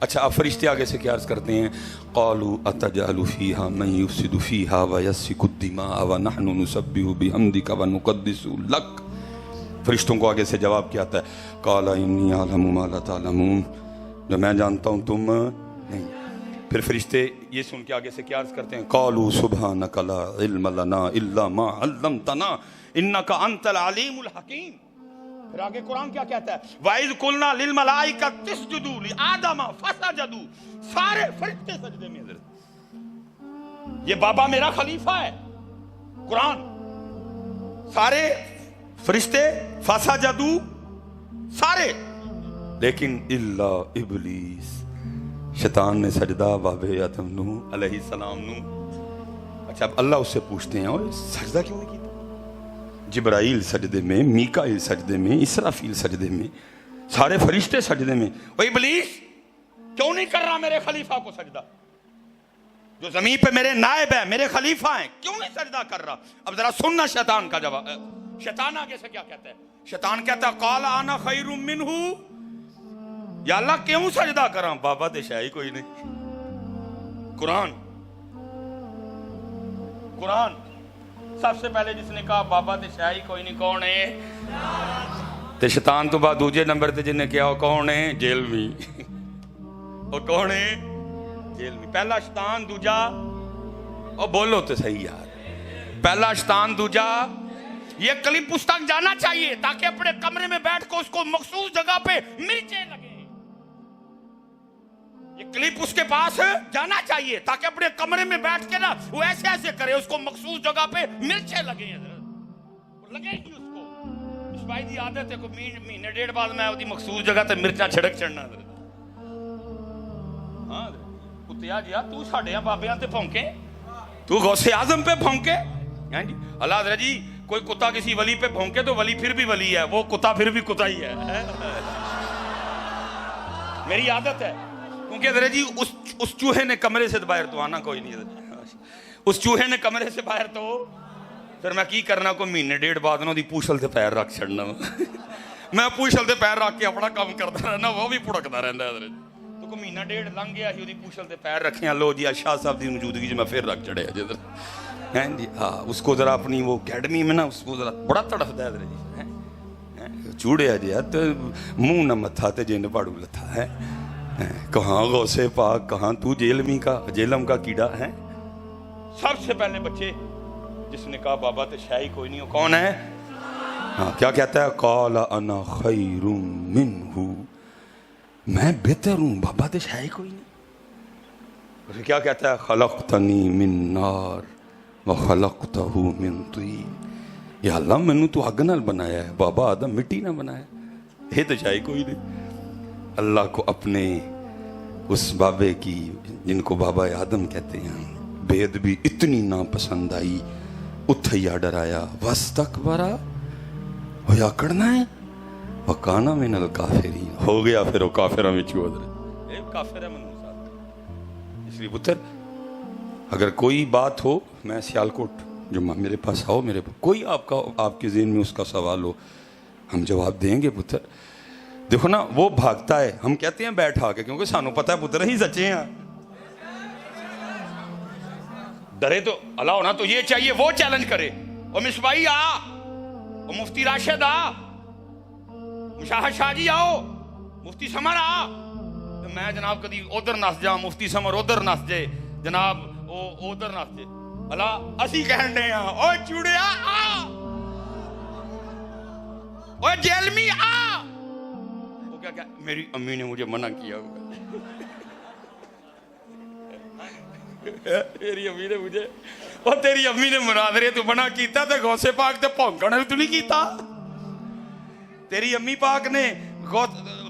اچھا اب فرشتے آگے سے کیا عرض کرتے ہیں؟ قالوا اتجعل فیہا من یفسد فیہا ویسفک الدماء ونحن نسبح بحمدک ونقدس لک. فرشتوں کو آگے سے جواب کیا آتا ہے؟ قال انی اعلم ما لا تعلمون, جو میں جانتا ہوں تم نہیں. پھر فرشتے یہ سن کے آگے سے کیا عرض کرتے ہیں؟ قالوا سبحانک لا علم لنا الا ما علمتنا انک انت العلیم الحکیم. پھر آگے قرآن کیا کہتا ہے؟ وَإِذْ قُلْنَا لِلْمَلَائِكَةِ اسْجُدُوا لِآدَمَ فَسَجَدُوا, سارے فرشتے سجدے میں حضرت. یہ بابا میرا خلیفہ ہے, قرآن, سارے فرشتے فسجدوا سارے, لیکن الا ابلیس, شیطان نے سجدہ بابے آدم نو علیہ السلام نو. اچھا اب اللہ اس سے پوچھتے ہیں اور سجدہ کیوں نہیں کیا؟ جبرائیل سجدے میں, میکائیل سجدے میں, اسرافیل سجدے میں, سارے فرشتے سجدے میں. وہ ابلیس کیوں نہیں کر رہا میرے خلیفہ کو سجدہ؟ جو زمین پہ میرے نائب ہیں, میرے خلیفہ ہیں, کیوں نہیں سجدہ کر رہا؟ اب ذرا سننا شیطان کا جواب. شیطان آگے سے کیا کہتا ہے؟ شیطان کہتا ہے قال انا خیر منہ, یا اللہ کیوں سجدہ کراں, بابا تے شاہی کوئی نہیں. قرآن سب سے پہلے جس نے کہا بابا تے شاہی کوئی نہیں, کون ہے؟ تے شیطان تو بعد دوجے نمبر تے جن نے کہا وہ کون ہے؟ جیلمی. وہ کون ہے؟ جیلمی. پہلا شیطان, دوجا اور بولو تو صحیح یار, پہلا شیطان, دوجا. یہ کلپ اس تک جانا چاہیے تاکہ اپنے کمرے میں بیٹھ کو اس کو مخصوص جگہ پہ مرچیں لگے. یہ کلپ اس کے پاس جانا چاہیے تاکہ اپنے کمرے میں بیٹھ کے نا وہ ایسے ایسے کرے, اس کو مخصوص جگہ پہ مرچیں لگے. لگے گی اس کو. اس بھائی دی عادت ہے کو مہینے ڈیڑھ بعد میں وہ مخصوص جگہ تے مرچاں چھڑک چڑھنا. ہاں کتیا جیا تو ساڈے بابیاں تے بھونکے, تو غوث اعظم پہ بھونکے. اللہ حضرت جی کوئی کتا کسی ولی پہ بھونکے تو ولی پھر بھی ولی ہے, وہ کتا پھر بھی کتا ہی ہے. میری عادت ہے کیونکہ حضرت جی اس چوہے نے کمرے سے باہر تو آنا کوئی نہیں. اس چوہے نے کمرے سے باہر تو پھر میں کی کرنا, کو مہینے ڈیڑھ بعد نا دی پوچھل تے پیر رکھ چھڑنا. میں پوچھل تے پیر رکھ کے اپنا کام کرتا رہنا, وہ بھی پڑکتا رہتا ہے. حضرت تو کو مہینہ ڈیڑھ لنگ گیا ہی, پوچھل تے پیر رکھے, لو جی شاہ صاحب دی موجودگی جو میں پھر رکھ چڑھے جدھر. ہاں اس کو ذرا اپنی وہ اکیڈمی میں نا اس کو ذرا بڑا تڑفتا ہے حضرت جی. چوڑیا جیا تو منہ نہ متھا تے جن پاڑو لتھا ہے. کہاں غوث پاک, کہاں تو جیلم کا کیڑا ہے. سب سے پہلے بچے جس نے کہا بابا تے شاہی کوئی نہیں, ہو کون ہے؟ ہاں کیا کہتا ہے؟ قال انا خیر منہ, میں بہتر ہوں, بابا تے شاہی کوئی نہیں. پھر کیا کہتا ہے؟ خلقتنی من نار وخلقتہ من طین, یا اللہ میں تو اگ نال بنایا ہے, بابا آدم مٹی نہ بنایا, یہ تو شاہی کوئی نہیں. اللہ کو اپنے اس بابے کی جن کو بابا آدم کہتے ہیں بے ادبی اتنی ناپسند آئی, اتھیا ڈرایا, واستکبرا, ہویا کرنا ہے, وکانا من الکافرین, ہو گیا پھر وہ کافرہ میں چھو حضرت. اے کافر ہے منو صاحب. اس لیے پتر اگر کوئی بات ہو, میں سیالکوٹ جمعہ میرے پاس آؤ, میرے پاس کوئی آپ کے ذہن میں اس کا سوال ہو, ہم جواب دیں گے. پتر دیکھو نا وہ بھاگتا ہے, ہم کہتے ہیں بیٹھا کے, کیونکہ سانو پتہ ہے پتر ہی سچے ہیں. ڈرے تو اللہ ہونا تو یہ چاہیے وہ چیلنج کرے, او مصباحی آ, او مفتی راشد آ, مشاہد شاہ جی آؤ, مفتی سمر آ. تو میں جناب کدی ادھر نس جا, مفتی سمر ادھر نس جے, جناب او ادھر نس جے. اللہ اسی کہن دے ہیں او چوڑیا آ, او جیلمی آ. وہ کیا میری امی نے مجھے منع کیا ہوگا, میری امی نے مجھے, اور تیری امی نے مناظرے تو منع کیتا تو غوث پاک تے بھونکنا بھی تو نہیں کیتا. تیری امی پاک نے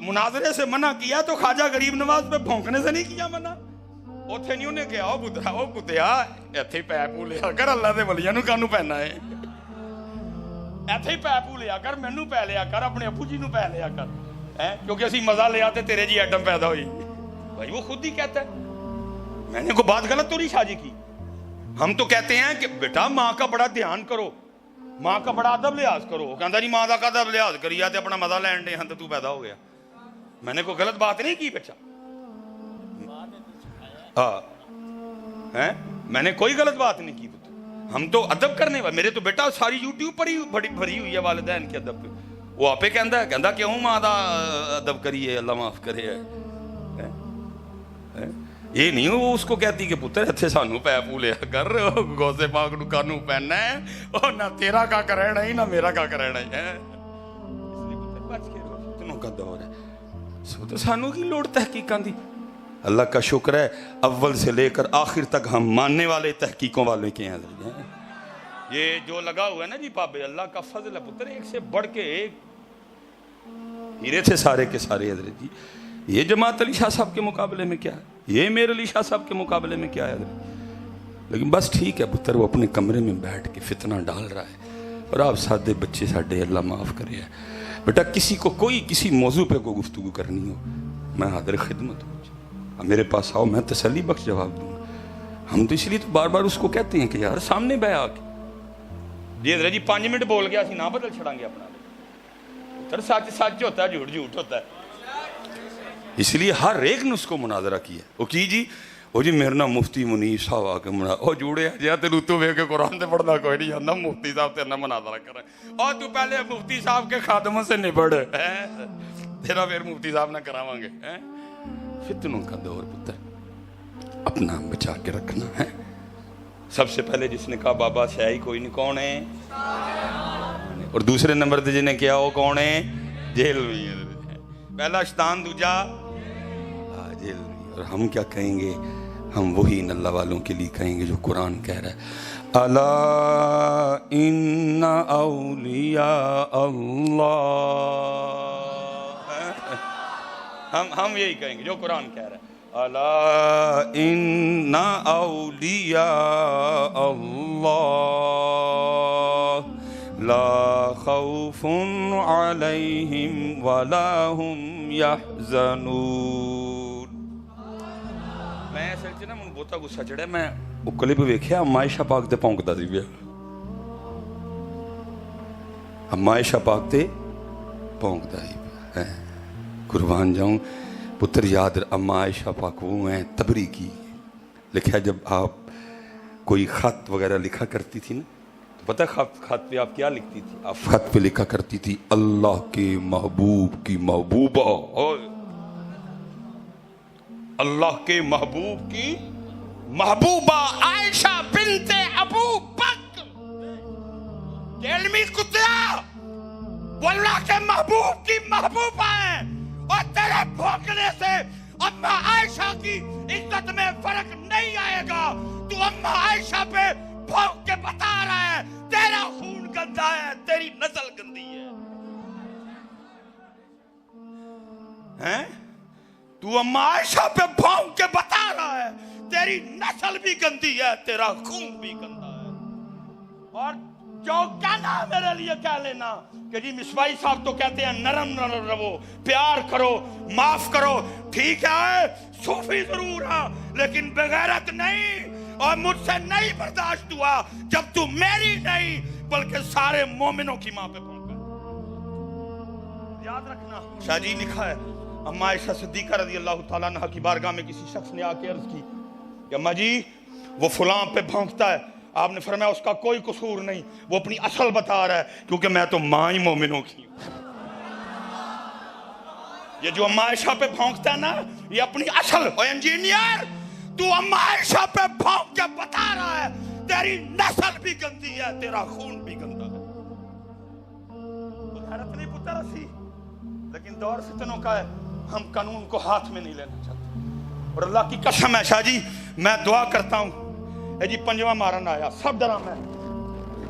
مناظرے سے منع کیا تو خواجہ غریب نواز پہ بھونکنے سے نہیں کیا منع. اوتھے نہیں انہیں کہا او پترا او کتیا ایتھے پے پو لیا کر, اللہ دے ولیاں نو کانوں پینا ہے, ایتھے پے پو لیا کر, مینوں پے لیا کر, اپنے ابو جی نو پے لیا کر, کیونکہ اسی مزہ لے آتے تیرے جی ایٹم پیدا ہوئی. بھائی وہ خود ہی کہتا ہے, میں نے کوئی بات غلط تو نہیں شاہ جی کی. ہم تو کہتے ہیں کہ بیٹا ماں کا بڑا دھیان کرو, ماں کا بڑا ادب لحاظ کرو. وہ کہتا نہیں ماں کا ادب لحاظ کری تے اپنا مزہ لین دے ہاں تو پیدا ہو گیا. मैंने कोई गलत बात नहीं की बच्चा, हाँ हैं, मैंने कोई गलत बात नहीं की पुत्र। हम तो अदब करने वाले, मेरे तो बेटा सारी यूट्यूब पर ही बड़ी भरी हुई है वालिदैन के अदब पे। वो आपे कहता क्यों मां दा अदब करिए, अल्लाह माफ करे है। ये नहीं वो उसको कहती कि पुत्र इत्थे सानू पै पूलिया कर, गौसे पाक नू कानू पैना है, और ना तेरा का करना ही ना मेरा का करना है। इसलिए पुत्र बच के रहो, फितनों का दौर है। सो तो सानू की लोड़ तहकीकां दी। अल्लाह का शुक्र है अव्वल से लेकर आखिर तक हम मानने वाले तहकीकों वाले के हैं। ये जो लगा हुआ है ना जी पाबे, अल्लाह का फजल है पुत्र, एक से बढ़ के एक हीरे थे सारे के सारे हजरत जी। ये जमात अली शाह साहब के मुकाबले में क्या है, ये मेरे अली शाह साहब के मुकाबले में क्या है हजरत। लेकिन बस ठीक है पुत्र, वो अपने कमरे में बैठ के फितना डाल रहा है, और आप सादे बच्चे साडे, अल्लाह माफ़ करे। बेटा किसी को कोई किसी मौजू पे को गुफ्तगू करनी हो, मैं हाजिर खिदमत हूँ, मेरे पास आओ, मैं तसल्ली बख्श जवाब दूंगा। हम तो इसलिए तो बार बार उसको कहते हैं कि यार सामने बह आके जी हजरत जी 5 मिनट बोल गया, ना बदल छड़ांगे अपना। सर सच सच होता है, झूठ झूठ होता है। इसलिए हर एक ने उसको मुनाजरा किया। वो की जी, वो जी मेरे ना मुफ्ती मुनीर साहब आके मुना, ओ जुड़े जा तेन तू वे के कुरान से पढ़ना कोई नहीं आता, मुफ्ती साहब तेरे ना मुनाजरा कर, और तू पहले मुफ्ती साहब के खादमों से निबड़, तेरा फिर मुफ्ती साहब ना करावांगे। फितनों का दौर पुत्र, अपना बचा के रखना है। सबसे पहले जिसने कहा बाबा स्याही कोई नहीं, कौन है, और दूसरे नंबर पे जिन्हें किया वो कौन है, जेल में। पहला शैतान, दूजा जेल में। और हम क्या कहेंगे, हम वही इन अल्लाह वालों के लिए कहेंगे जो कुरान कह रहा है, अला इन्ना औलिया अल्लाह। हम यही कहेंगे जो कुरान कह रहा है, अला इन्ना औलिया अल्लाह ला खौफुन अलैहिम वला हुम यहज़नून। मैं असल च ना मैनूं बहुता गुस्सा चढ़िया, मैं वो क्लिप वेखिया, अम्मा आयशा पाक ते भौंकदा सी पिया, अम्मा आयशा पाक ते भौंकदा ही पिया। कुर्बान जाऊं पुत्र, याद अम्मा आयशा पाक वो हैं तबरी की लिखा, जब आप कोई ख़त वगैरह लिखा करती थी ना, तो पता ख़त पे आप क्या लिखती थी, आप ख़त पे लिखा करती थी अल्लाह के महबूब की महबूबा, अल्लाह के महबूब की महबूबा आयशा बिन्ते अबू बकर। कुत्ता, वो अल्लाह के महबूब की महबूबा है, और तेरे भौंकने से अम्मा आयशा की इज्जत में फर्क नहीं आएगा। तू अम्मा आयशा पे भौंक के बता रहा है तेरा खून गंदा है, तेरी नस्ल गंदी है। तू अम्मा आयशा पे भौंक के बता रहा है तेरी नस्ल भी गंदी है, तेरा खून भी गंदा है। और जो कहना मेरे लिए कह लेना कि जी मिसवाई साहब तो कहते हैं नरम नरम रहो, प्यार करो, माफ करो, ठीक है सूफी जरूर है लेकिन बेगैरत नहीं। और मुझसे नहीं बर्दाश्त हुआ जब तू मेरी नहीं बल्कि सारे मोमिनों की मां पे भौंका। याद रखना, शाहजी लिखा है अम्मा आयशा सिद्दीका रज़ी अल्लाह तआला अन्हा की बारगाह में किसी शख्स ने आके अर्ज की कि अम्मा जी वो फलां पे भौंकता है, आपने फरमाया उसका कोई कसूर नहीं, वो अपनी असल बता रहा है क्योंकि मैं तो मां ही मोमिनों की हूं। ये जो अम्मा आयशा पे भौंकता है ना, ये अपनी असल। और इंजीनियर तू अम्मा आयशा पे भौंक के बता रहा है तेरी नस्ल भी गंदी है, तेरा खून भी गंदा है। तो हैरत नहीं पुत्र असी, लेकिन दौर फितनों का है, हम कानून को हाथ में नहीं लेना चाहते। और अल्लाह की कसम है शाह जी, मैं दुआ करता हूं जी पंजवा मारन आया सब डरा मैं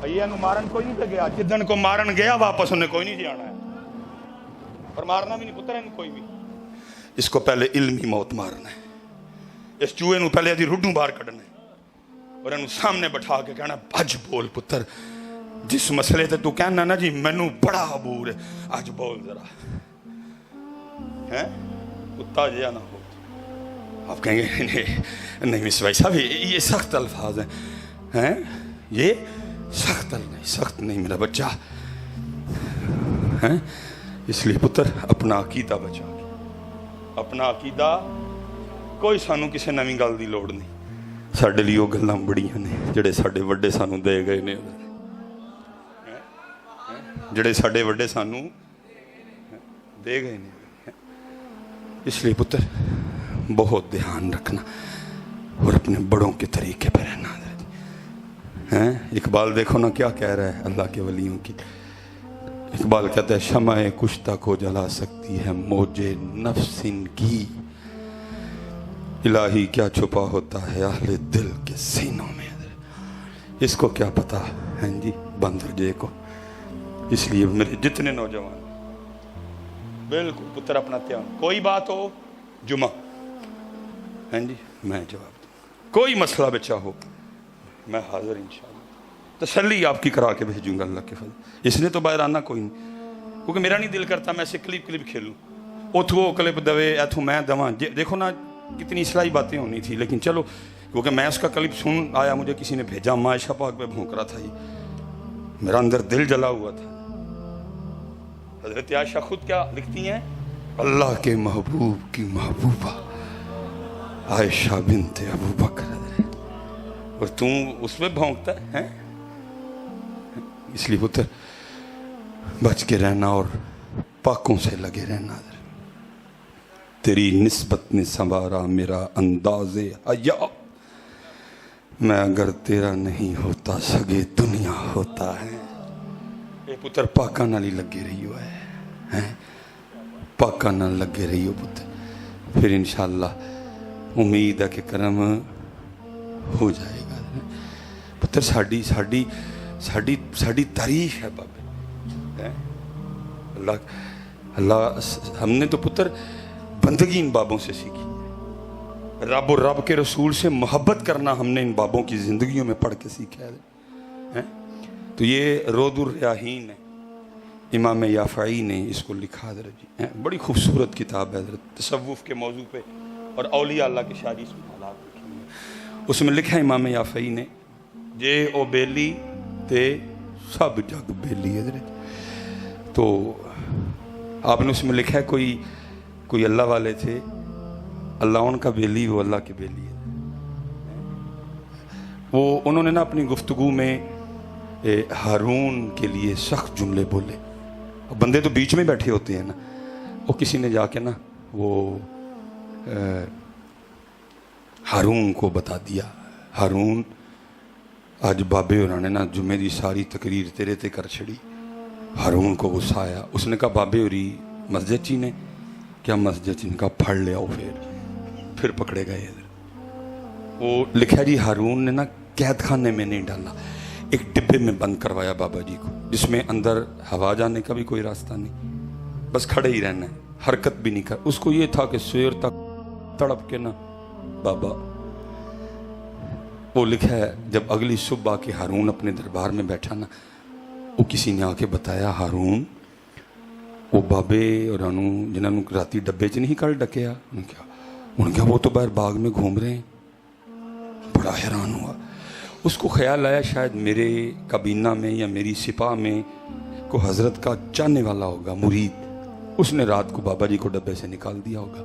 भैया मारन कोई नहीं गया, जिदन को मारन गया वापस उन्हें कोई नहीं जाना है, और मारना भी नहीं पुत्र इन्हें कोई भी। इसको पहले इल्मी मौत मारना है, इस चूहे नूं पहले यदि रुड्डू बाहर कढ़ना है और इन्हू सामने बैठा के कहना भज बोल पुत्र, जिस मसले ते तू कहना ना जी मैनू बड़ा अबूर है, अज बोल जरा है, कुत्ता जिया ना हो। आप कहेंगे नहीं मिस भाई साहब ये सख्त अल्फाज हैं, ये सख्त नहीं मेरा बच्चा हैं। इसलिए पुत्र अपना अकीदा बचा, ਆਪਣਾ ਅਕੀਦਾ, ਕੋਈ ਸਾਨੂੰ ਕਿਸੇ ਨਵੀਂ ਗੱਲ ਦੀ ਲੋੜ ਨਹੀਂ। ਸਾਡੇ ਲਈ ਉਹ ਗੱਲਾਂ ਬੜੀਆਂ ਨੇ ਜਿਹੜੇ ਸਾਡੇ ਵੱਡੇ ਸਾਨੂੰ ਦੇ ਗਏ ਨੇ, ਜਿਹੜੇ ਸਾਡੇ ਵੱਡੇ ਸਾਨੂੰ दे गए ने। इसलिए पुत्र बहुत ध्यान रखना और अपने बड़ों के तरीके पर रहना हैं। इकबाल देखो ना क्या कह रहा है अल्लाह के वलियों की। इकबाल कहता है शमाए कुश्ता को जला सकती है मौजे नफ्सिन की, इलाही क्या छुपा होता है अहले दिल के सीनों में। इसको क्या पता है जी बंदरजे को। इसलिए मेरे जितने नौजवान बिल्कुल पुत्र अपना ध्यान, कोई बात हो जुमा हैं जी मैं जवाब दूँ, कोई मसला बच्चा हो मैं हाजिर इंशाअल्लाह, तसल्ली आपकी करा के भेजूंगा अल्लाह के फजल। इसने तो बाहर आना कोई नहीं, क्योंकि मेरा नहीं दिल करता मैं ऐसे क्लिप खेलूँ, उथो वो क्लिप दवे इथों मैं दवा। देखो ना कितनी इस्लाही बातें होनी थी, लेकिन चलो क्योंकि मैं उसका क्लिप सुन आया, मुझे किसी ने भेजा, मायशा पाक पे भौंक रहा था, ये मेरा अंदर दिल जला हुआ था। हजरत आयशा खुद क्या लिखती हैं, अल्लाह के महबूब की महबूबा आयशा बिनते अबू बकर, और तू उसमें भौंकता है। इसलिए पुत्र बच के रहना और पाकों से लगे रहना। तेरी निस्बत ने संवारा मेरा अंदाज़े हया, मैं अगर तेरा नहीं होता सगे दुनिया होता है। ये पुत्र पाका नाल ही लगे रही हो है, पाका नाल लगे रही हो पुत्र, फिर इंशाअल्लाह उम्मीद है कि करम हो जाएगा। पुत्र साड़ी साड़ी साड़ी साड़ी तारीफ है बाबे, अल्लाह अल्लाह हमने तो पुत्र बंदगी इन बाबों से सीखी, रब और रब के रसूल से मोहब्बत करना हमने इन बाबों की ज़िंदगियों में पढ़ के सीखा है। तो ये रोदुर रियाहीन है, इमाम याफ़ई ने इसको लिखा हज़रत जी, बड़ी खूबसूरत किताब है हज़रत तसव्वुफ़ के मौजू पे, और औलिया अल्लाह के शादी से हालात लिखे हैं। उसमें लिखा है इमाम याफ़ई ने, जे ओ बेली ते सब जग बेली हज़रत। तो आपने उसमें लिखा है कोई अल्लाह वाले थे, अल्लाह उनका बेली, वो अल्लाह के बेली है। वो उन्होंने ना अपनी गुफ्तगू में हारून के लिए सख्त जुमले बोले, बंदे तो बीच में बैठे होते हैं ना, वो किसी ने जाके ना वो हारून को बता दिया, हारून आज बाबे होरां ने ना जुम्मे दी सारी तकरीर तेरे ते कर छड़ी। हारून को गुस्सा आया, उसने कहा बाबे होरी मस्जिद ची ने क्या, मस्जिद ची ने कहा फड़ लिया, फिर पकड़े गए। वो लिखा जी हारून ने ना कैद खाने में नहीं डाला, एक डिब्बे में बंद करवाया बाबा जी को, जिसमें अंदर हवा जाने का भी कोई रास्ता नहीं, बस खड़े ही रहना है, हरकत भी नहीं कर। उसको ये था कि सवेर तक तड़प के ना बाबा, वो लिखा है जब अगली सुबह आके हारून अपने दरबार में बैठा ना, वो किसी ने आके बताया हारून वो बाबे और जिन्होंने राती डब्बे च नहीं कल डकया, उन्होंने कहा वो तो बाहर बाग में घूम रहे हैं। बड़ा हैरान हुआ, उसको ख्याल आया शायद मेरे काबीना में या मेरी सिपा में को हजरत का चाहने वाला होगा मुरीद, उसने रात को बाबा जी को डब्बे से निकाल दिया होगा।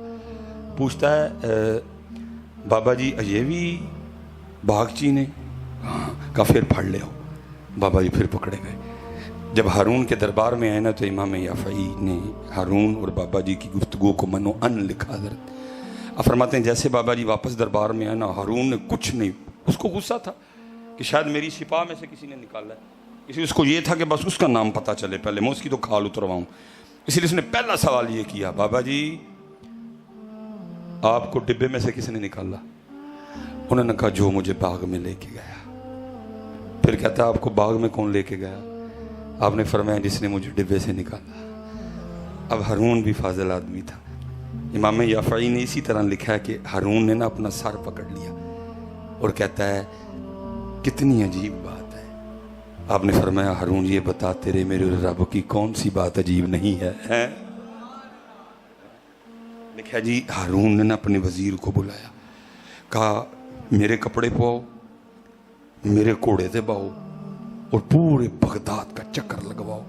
पूछता है बाबा जी ये भी बागची ने, हाँ, का फिर फाड़ ले आओ। बाबा जी फिर पकड़े गए। जब हारून के दरबार में आए ना तो इमाम याफ़ई ने हारून और बाबा जी की गुफ्तगू को मनो अन लिखा हजरत। अब फरमाते हैं जैसे बाबा जी वापस दरबार में आए ना, हारून ने कुछ नहीं, उसको गुस्सा था कि शायद मेरी सिपा में से किसी ने निकाला है, इसलिए उसको ये था कि बस उसका नाम पता चले, पहले मैं उसकी तो खाल उतरवाऊँ। इसलिए उसने पहला सवाल ये किया, बाबा जी आपको डिब्बे में से किसी ने निकाला? उन्होंने कहा जो मुझे बाग में लेके गया। फिर कहता है आपको बाग में कौन लेके गया? आपने फरमाया जिसने मुझे डिब्बे से निकाला। अब हारून भी फाजिल आदमी था। इमाम याफ़ई ने इसी तरह लिखा है कि हारून ने ना अपना सर पकड़ लिया और कहता है कितनी अजीब बात है। आपने फरमाया हारून ये बता तेरे मेरे रब की कौन सी बात अजीब नहीं है, लिखा जी हारून ने ना अपने वजीर को बुलाया, कहा मेरे कपड़े पाओ, मेरे घोड़े से बाओ और पूरे बगदाद का चक्कर लगवाओ,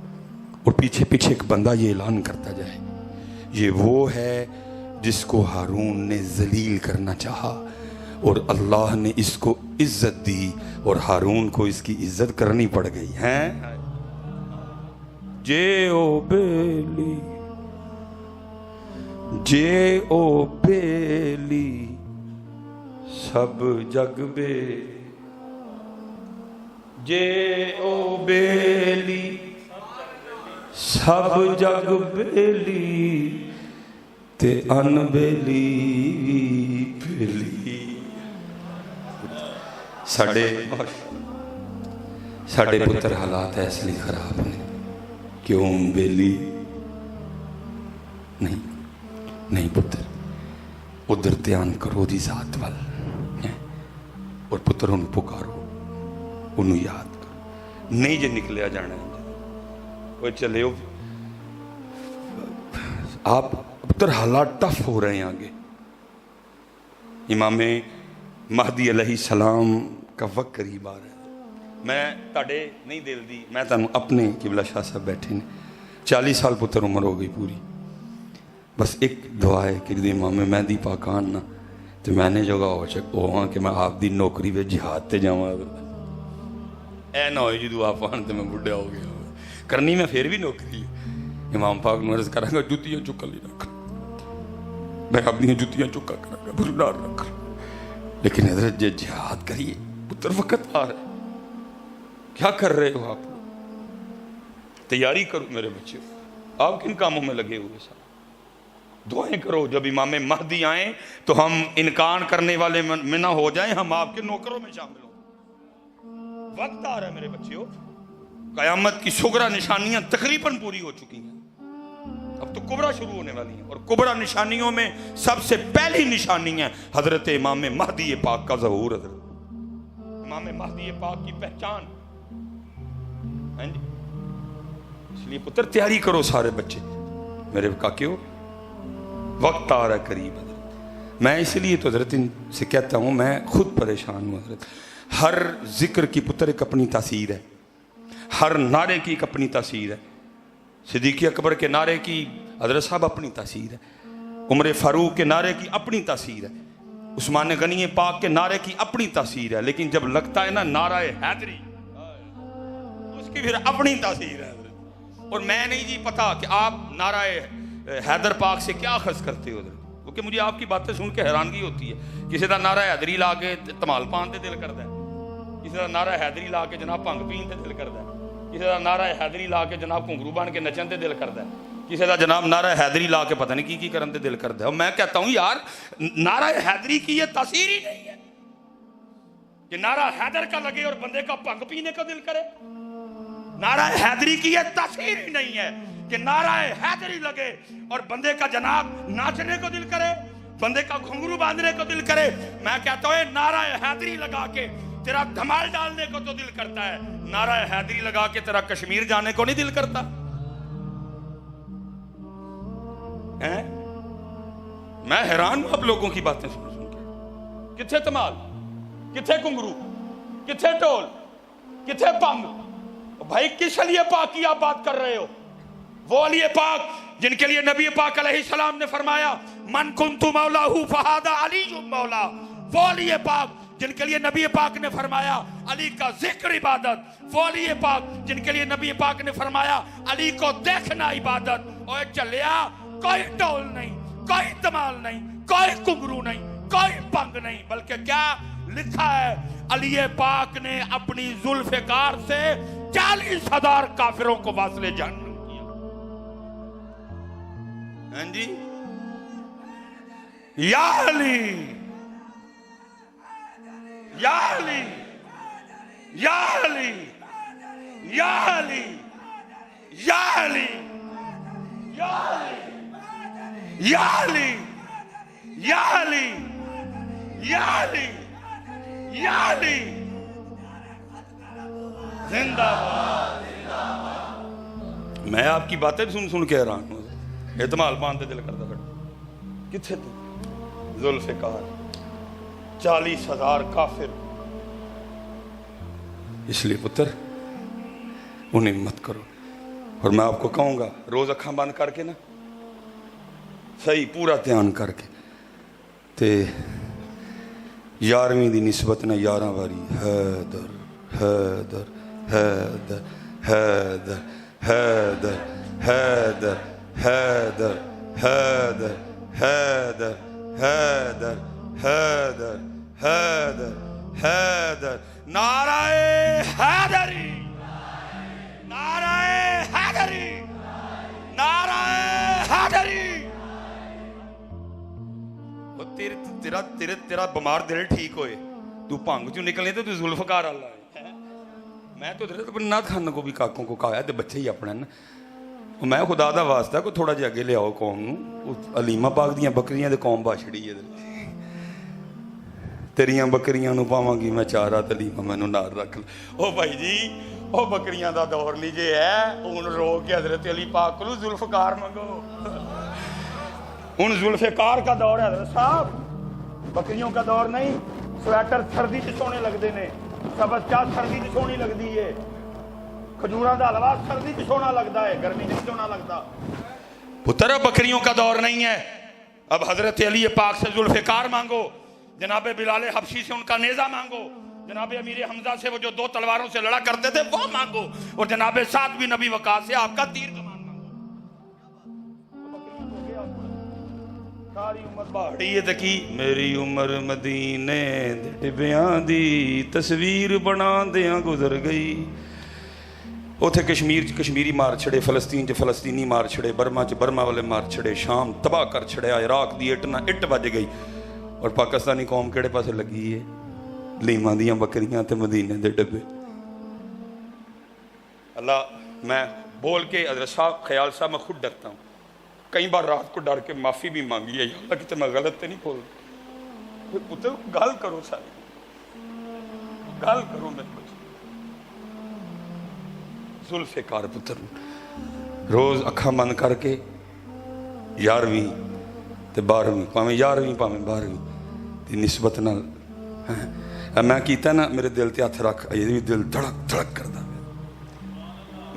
और पीछे पीछे एक बंदा ये ऐलान करता जाए ये वो है جس کو ہارون نے ذلیل کرنا چاہا اور اللہ نے اس کو عزت دی اور ہارون کو اس کی عزت کرنی پڑ گئی ہیں. جے او بیلی جے او بیلی سب جگ بے جے او بیلی سب جگ بیلی تے ان بیلی بیلی. ساڑے پتر حالات ایسے لیے خراب نے کیوں بیلی نہیں پتر ادھر دھیان کرو دی ذات وال اور پتر انہوں پکارو انہوں یاد کرو. نہیں جے نکلیا جانا ہے وہ چلے ہو آپ پتر حالات ٹف ہو رہے ہیں. آگے امام مہدی علیہ السلام کا وقت قریب آ رہا ہے. میں تاڑے نہیں دل دی میں تانوں اپنے قبلہ شاہ صاحب بیٹھے نے 40 سال پتر عمر ہو گئی پوری. بس ایک دعا ہے کہ امام مہدی پاک آن نا تو میں نے جگہ ہوا کہ میں آپ دی نوکری پہ جہاد تے جاواں. اے نہ ہوئے جدو آپ آن تو میں بڑھیا ہو گیا کرنی میں پھر بھی نوکری ہے. امام پاک نے عرض کراں گا جتیاں چکا لی رکھ میں اپنی جتیاں چکا کراں گا بردار رکھ. لیکن حضرت جے جہاد کریے پتر وقت آ رہا ہے کیا کر رہے ہو آپ لوگ؟ تیاری کرو میرے بچے. آپ کن کاموں میں لگے ہوئے سارے دعائیں کرو. جب امام مہدی آئیں تو ہم انکار کرنے والے میں نہ ہو جائیں ہم آپ کے نوکروں میں شامل ہوں. وقت آ رہا ہے میرے بچے. قیامت کی صغرا نشانیاں تقریباً پوری ہو چکی ہیں اب تو کبرا شروع ہونے والی ہیں اور کبرا نشانیوں میں سب سے پہلی نشانی ہے حضرت امام مہدی پاک کا ظہور. حضرت امام مہدی پاک کی پہچان اس لیے پتر تیاری کرو سارے بچے میرے کاکیو وقت آ رہا ہے قریب. حضرت میں اس لیے تو حضرت ان سے کہتا ہوں میں خود پریشان ہوں. حضرت ہر ذکر کی پتر ایک اپنی تاثیر ہے ہر نعرے کی ایک اپنی تاثیر ہے. صدیق اکبر کے نعرے کی حضرت صاحب اپنی تاثیر ہے. عمر فاروق کے نعرے کی اپنی تاثیر ہے. عثمان غنی پاک کے نعرے کی اپنی تاثیر ہے. لیکن جب لگتا ہے نا نعرہ حیدری اس کی پھر اپنی تاثیر ہے. اور میں نہیں جی پتا کہ آپ نعرہ حیدر پاک سے کیا اخذ کرتے ہو کیونکہ مجھے آپ کی باتیں سن کے حیرانگی ہوتی ہے. کسی کا نعرہ حیدری لا کے تمال پان تے دل کرتا ہے. کسی کا نعرہ حیدری لا کے جناب بھنگ پین تے دل کرتا ہے. کسی کا نعرہ حیدری لا کے جناب گھنگرو بن کے نچن تے دل کرتا ہے. کسی کا جناب نعرہ حیدری لا کے پتہ نہیں کی کرن تے دل کرتا ہے. اور میں کہتا ہوں یار نعرہ حیدری کی یہ تاثیر ہی نہیں ہے کہ نعرہ حیدر کا لگے اور بندے کا بھنگ پینے کا دل کرے. نعرہ حیدری کی یہ تاثیر ہی نہیں ہے کہ نعرہ حیدری لگے اور بندے کا جناب ناچنے کو دل کرے بندے کا گھنگرو باندھنے کو دل کرے. میں کہتا ہوں نعرہ حیدری لگا کے تیرا دھمال ڈالنے کو تو دل کرتا ہے نعرہ حیدری لگا کے تیرا کشمیر جانے کو نہیں دل کرتا. میں حیران ہوں آپ لوگوں کی باتیں سن کے. کتھے تمال کتھے گھنگرو کتھے ٹول کتھے پنگ. بھائی کس علی پاک کی آپ بات کر رہے ہو؟ وہ علی پاک جن کے لیے نبی پاک علیہ السلام نے فرمایا من کنت مولاہ فہذا علی مولا. وہ علی پاک جن کے لیے نبی پاک نے فرمایا علی کا ذکر عبادت. وہ علی پاک جن کے لیے نبی پاک نے فرمایا علی کو دیکھنا عبادت. اور چلیا کوئی ٹول نہیں کوئی دمال نہیں کوئی گھنگرو نہیں کوئی پنگ نہیں بلکہ کیا لکھا ہے علی پاک نے اپنی ذوالفقار سے 40,000 کافروں کو واصل جہنم کیا. ہاں جی یا علی یا علی یا علی یا علی یا علی یا علی یا علی یا علی یا علی یا علی زندہ باد. میں آپ کی باتیں سن کے حیران ہوں. اعتمال پان تے دل کرتا بیٹھا کتھے تو ذوالفقار 40,000 کافر. اس لیے پتر انہیں مت کرو. اور میں آپ کو کہوں گا روز اکھاں بند کر کے نا सही पूरा ध्यान करके ते 11वीं दी निस्बत ने 11 वारी हैदर हैदर हैदर हैदर हैदर हैदर हैदर हैदर हैदर हैदर हैदर हैदर हैदर नाराए हैदरी नाराए हैदरी नाराए हैदरी। तेरा तेरा तेरा बीमार दिल ठीक होए, तू भंग चू निकले तो तू जुल्फकार अल्लाह है। मैं तो नाथ खाना को भी काकों को कहा तो बच्चे ही अपने ना, मैं खुदा दा वास्ता को थोड़ा जिहा अगे लियाओ कौम नूं। अलीमा पाक दियां बकरियां ते कौम बाछड़ी है, तेरियां बकरियां नूं पावांगी मैं चारा ते अलीमा मैनूं नाल रख। ओ भाई जी ओ बकरियां दा दौर नहीं जे है, हुण रोक के हज़रत अली पाक को जुल्फकार मंगो। हुण जुल्फकार का दौर है हज़रत साहब, बकरियों का दौर नहीं। स्वेटर सर्दी च सोने लगते ने, सबज चाह सर्दी च सोनी लगती है, खजूरा का हलवा सर्दी च सोना लगता है, गर्मी नहीं सोना लगता। पुत्र बकरियों का दौर नहीं है, अब हजरत अली पाक से जुल्फकार मांगो, जनाबे बिलाल हबशी से उनका नेजा मांगो, जनाबे अमीर हमजा से वो जो 2 तलवारों से लड़ा करते थे वो मांगो, और जनाबे साद बिन नबी वकास से आपका तीर कमान मांगो। सारी उम्र बाड़ी है तकी मेरी उम्र मदीने दे टिबियां दी तस्वीर बना दियां गुजर गई। उथे कश्मीर च कश्मीरी मार छड़े, फलस्तीन च फलस्तीनी मार छड़े, बर्मा च बर्मा वाले मार छड़े, शाम तबाह कर छड़िया, इराक दी इट ना इट बज गई। और पाकिस्तानी कौम केड़े पासे लगी है? लीमा दियां बकरियां ते मदीने दे डब्बे। अल्लाह, मैं बोल के हज़रत साहब ख्याल साहब मैं खुद डरता हूँ, कई बार रात को डर के माफ़ी भी मांगी है, अल्लाह कितने मैं गलत तो नहीं बोल रहा। पुत्र गल करो, सारी गल करो मेरे बच्चे। जुल्फकार पुत्र रोज़ अखा बंद करके 11वीं ते 12वीं, भावें 11वीं भावें 12वीं की निस्बत नाल मैं कीता ना, मेरे दिल ते हथ रख, ये भी दिल धड़क धड़क करता।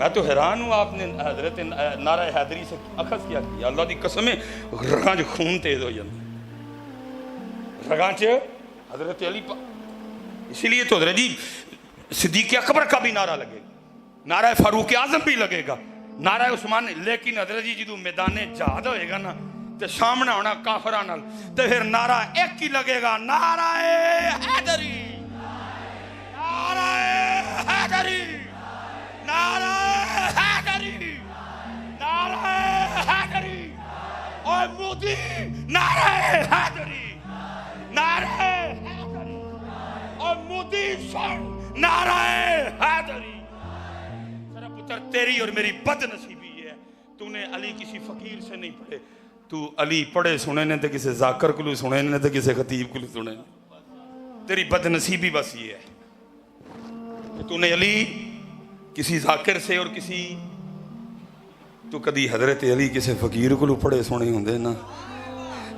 मैं तो हैरान हूँ, आपने हजरत नारा हैदरी से अखज़ क्या किया। अल्लाह की कसम है रगां च खून तेज हो जाता, रगां च हजरत अली। इसीलिए तो हजरत जी सिद्दीक़ अकबर का भी नारा लगेगा, नारा फारूक आजम भी लगेगा, नारा उस्मान। लेकिन हजरत जी जो मैदान जहाद होएगा ना, तो सामना होना काफिरां नाल, तो फिर नारा एक ही लगेगा, नारा हैदरी नारा हैदरी नारा हैदरी नारा हैदरी। और मोदी नारा हैदरी नारा हैदरी, और मोदी सुन नारा हैदरी। तेरा पुत्र तेरी और मेरी बदनसीबी है, तूने अली किसी फकीर से नहीं पढ़े, तू अली पढ़े सुने ने तो किसी जाकर को सुने ने तो किसी खतीब को सुने। तेरी बदनसीबी बस ये है कि तूने अली किसी जाकिर से और किसी, तो कदी हजरत अली किसी फकीर को पढ़े सुने होंगे ना,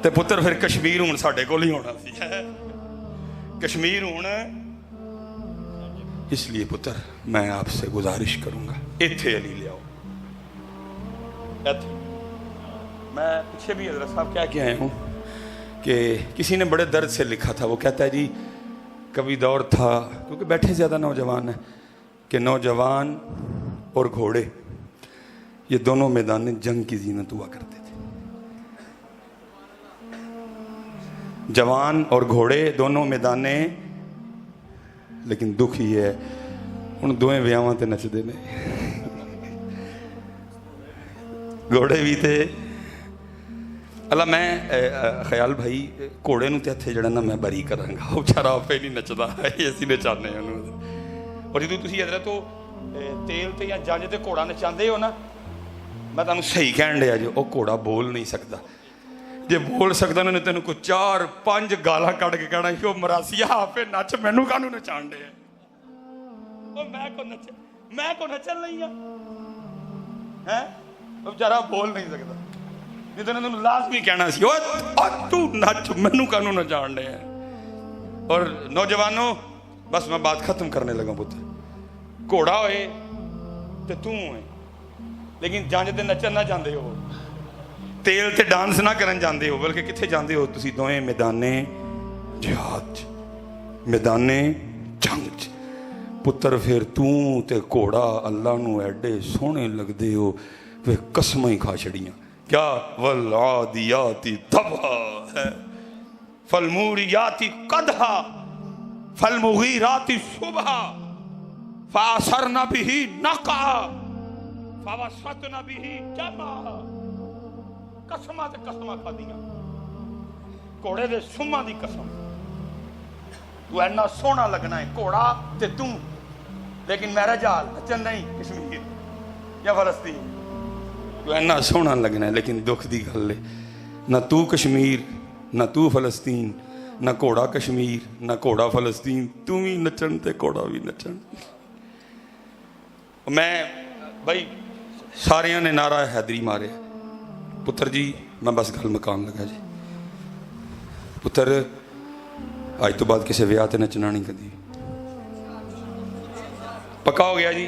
तो पुत्र फिर कश्मीर हुण साडे कोल ही होना सी। कश्मीर हुण इसलिए पुत्र मैं आपसे गुजारिश करूंगा, इत्थे अली ले आओ। मैं पीछे भी हजरत साहब क्या आया हूँ कि किसी ने बड़े दर्द से लिखा था, वो कहता है जी कभी दौर था, क्योंकि बैठे ज़्यादा नौजवान हैं, कि नौजवान और घोड़े ये दोनों मैदान जंग की जीनत हुआ करते थे। जवान और घोड़े दोनों मैदाने, लेकिन दुख ही है उन दोवें विआहां ते नचदे ने। घोड़े भी थे। अल्लाह मैं ख्याल भाई घोड़े नूं ते हत्थे जड़ा ना मैं बरी करांगा, वो बेचारा आपे नहीं नचदा, असीं नचाने उहनूं। और जो तुम हजरत तेल ते या जंज ते घोड़ा नचाते हो ना, मैं तुहानूं सही कहण दिया जो, वो घोड़ा बोल नहीं सकता। जे बोल सकता उन्होंने तेन को 4-5 गालां कढ़ के कहना कि मरासिया आपे नच, मैनू कानू नचाण दे। मैं को नचन नहीं है, बेचारा बोल नहीं सकता, नहीं तो तेन लाजमी कहना सी तू नच, मैनू कानू नचाण दे। और नौजवानों बस मैं बात खत्म करने लगा पुत्र, घोड़ा होए तो तू होए, लेकिन जंज ते नचन ना चाहते हो, तेल ते डांस ना करन जांदे हो, बल्कि कित्थे जांदे हो तुसी दोवें मैदाने जिहाद च, मैदाने जंग च। पुत्र फिर तू ते घोड़ा अल्लाह नू एडे सोहने लगदे हो, वे कसमां ही खा छड़ियां। क्या वल आदियाती दबहा है, फल मूरियाती कदहा, फल मुगीराती सुबहा, फासरना बिही नका, फावसतना बिही जमा। कसमां ते कसमां खादियां, घोड़े दे सुम्मां दी कसम। तू इन्ना सोहना लगना है घोड़ा ते तू, लेकिन मेरा जाल नचन नहीं कश्मीर या फलस्तीन। तू इन्ना सोहना लगना है, लेकिन दुख दी गल है, ना तू कश्मीर, ना तू फलस्तीन, ना घोड़ा कश्मीर, ना घोड़ा फलस्तीन। तू भी नचन ते घोड़ा भी नचन। मैं भाई सारिया ने नारा हैदरी मारे। पुत्र जी मैं बस गल मुकान लगा जी। पुत्र अज तो बाद किसी विआह ते नचना नहीं कदी, पक्का हो गया जी।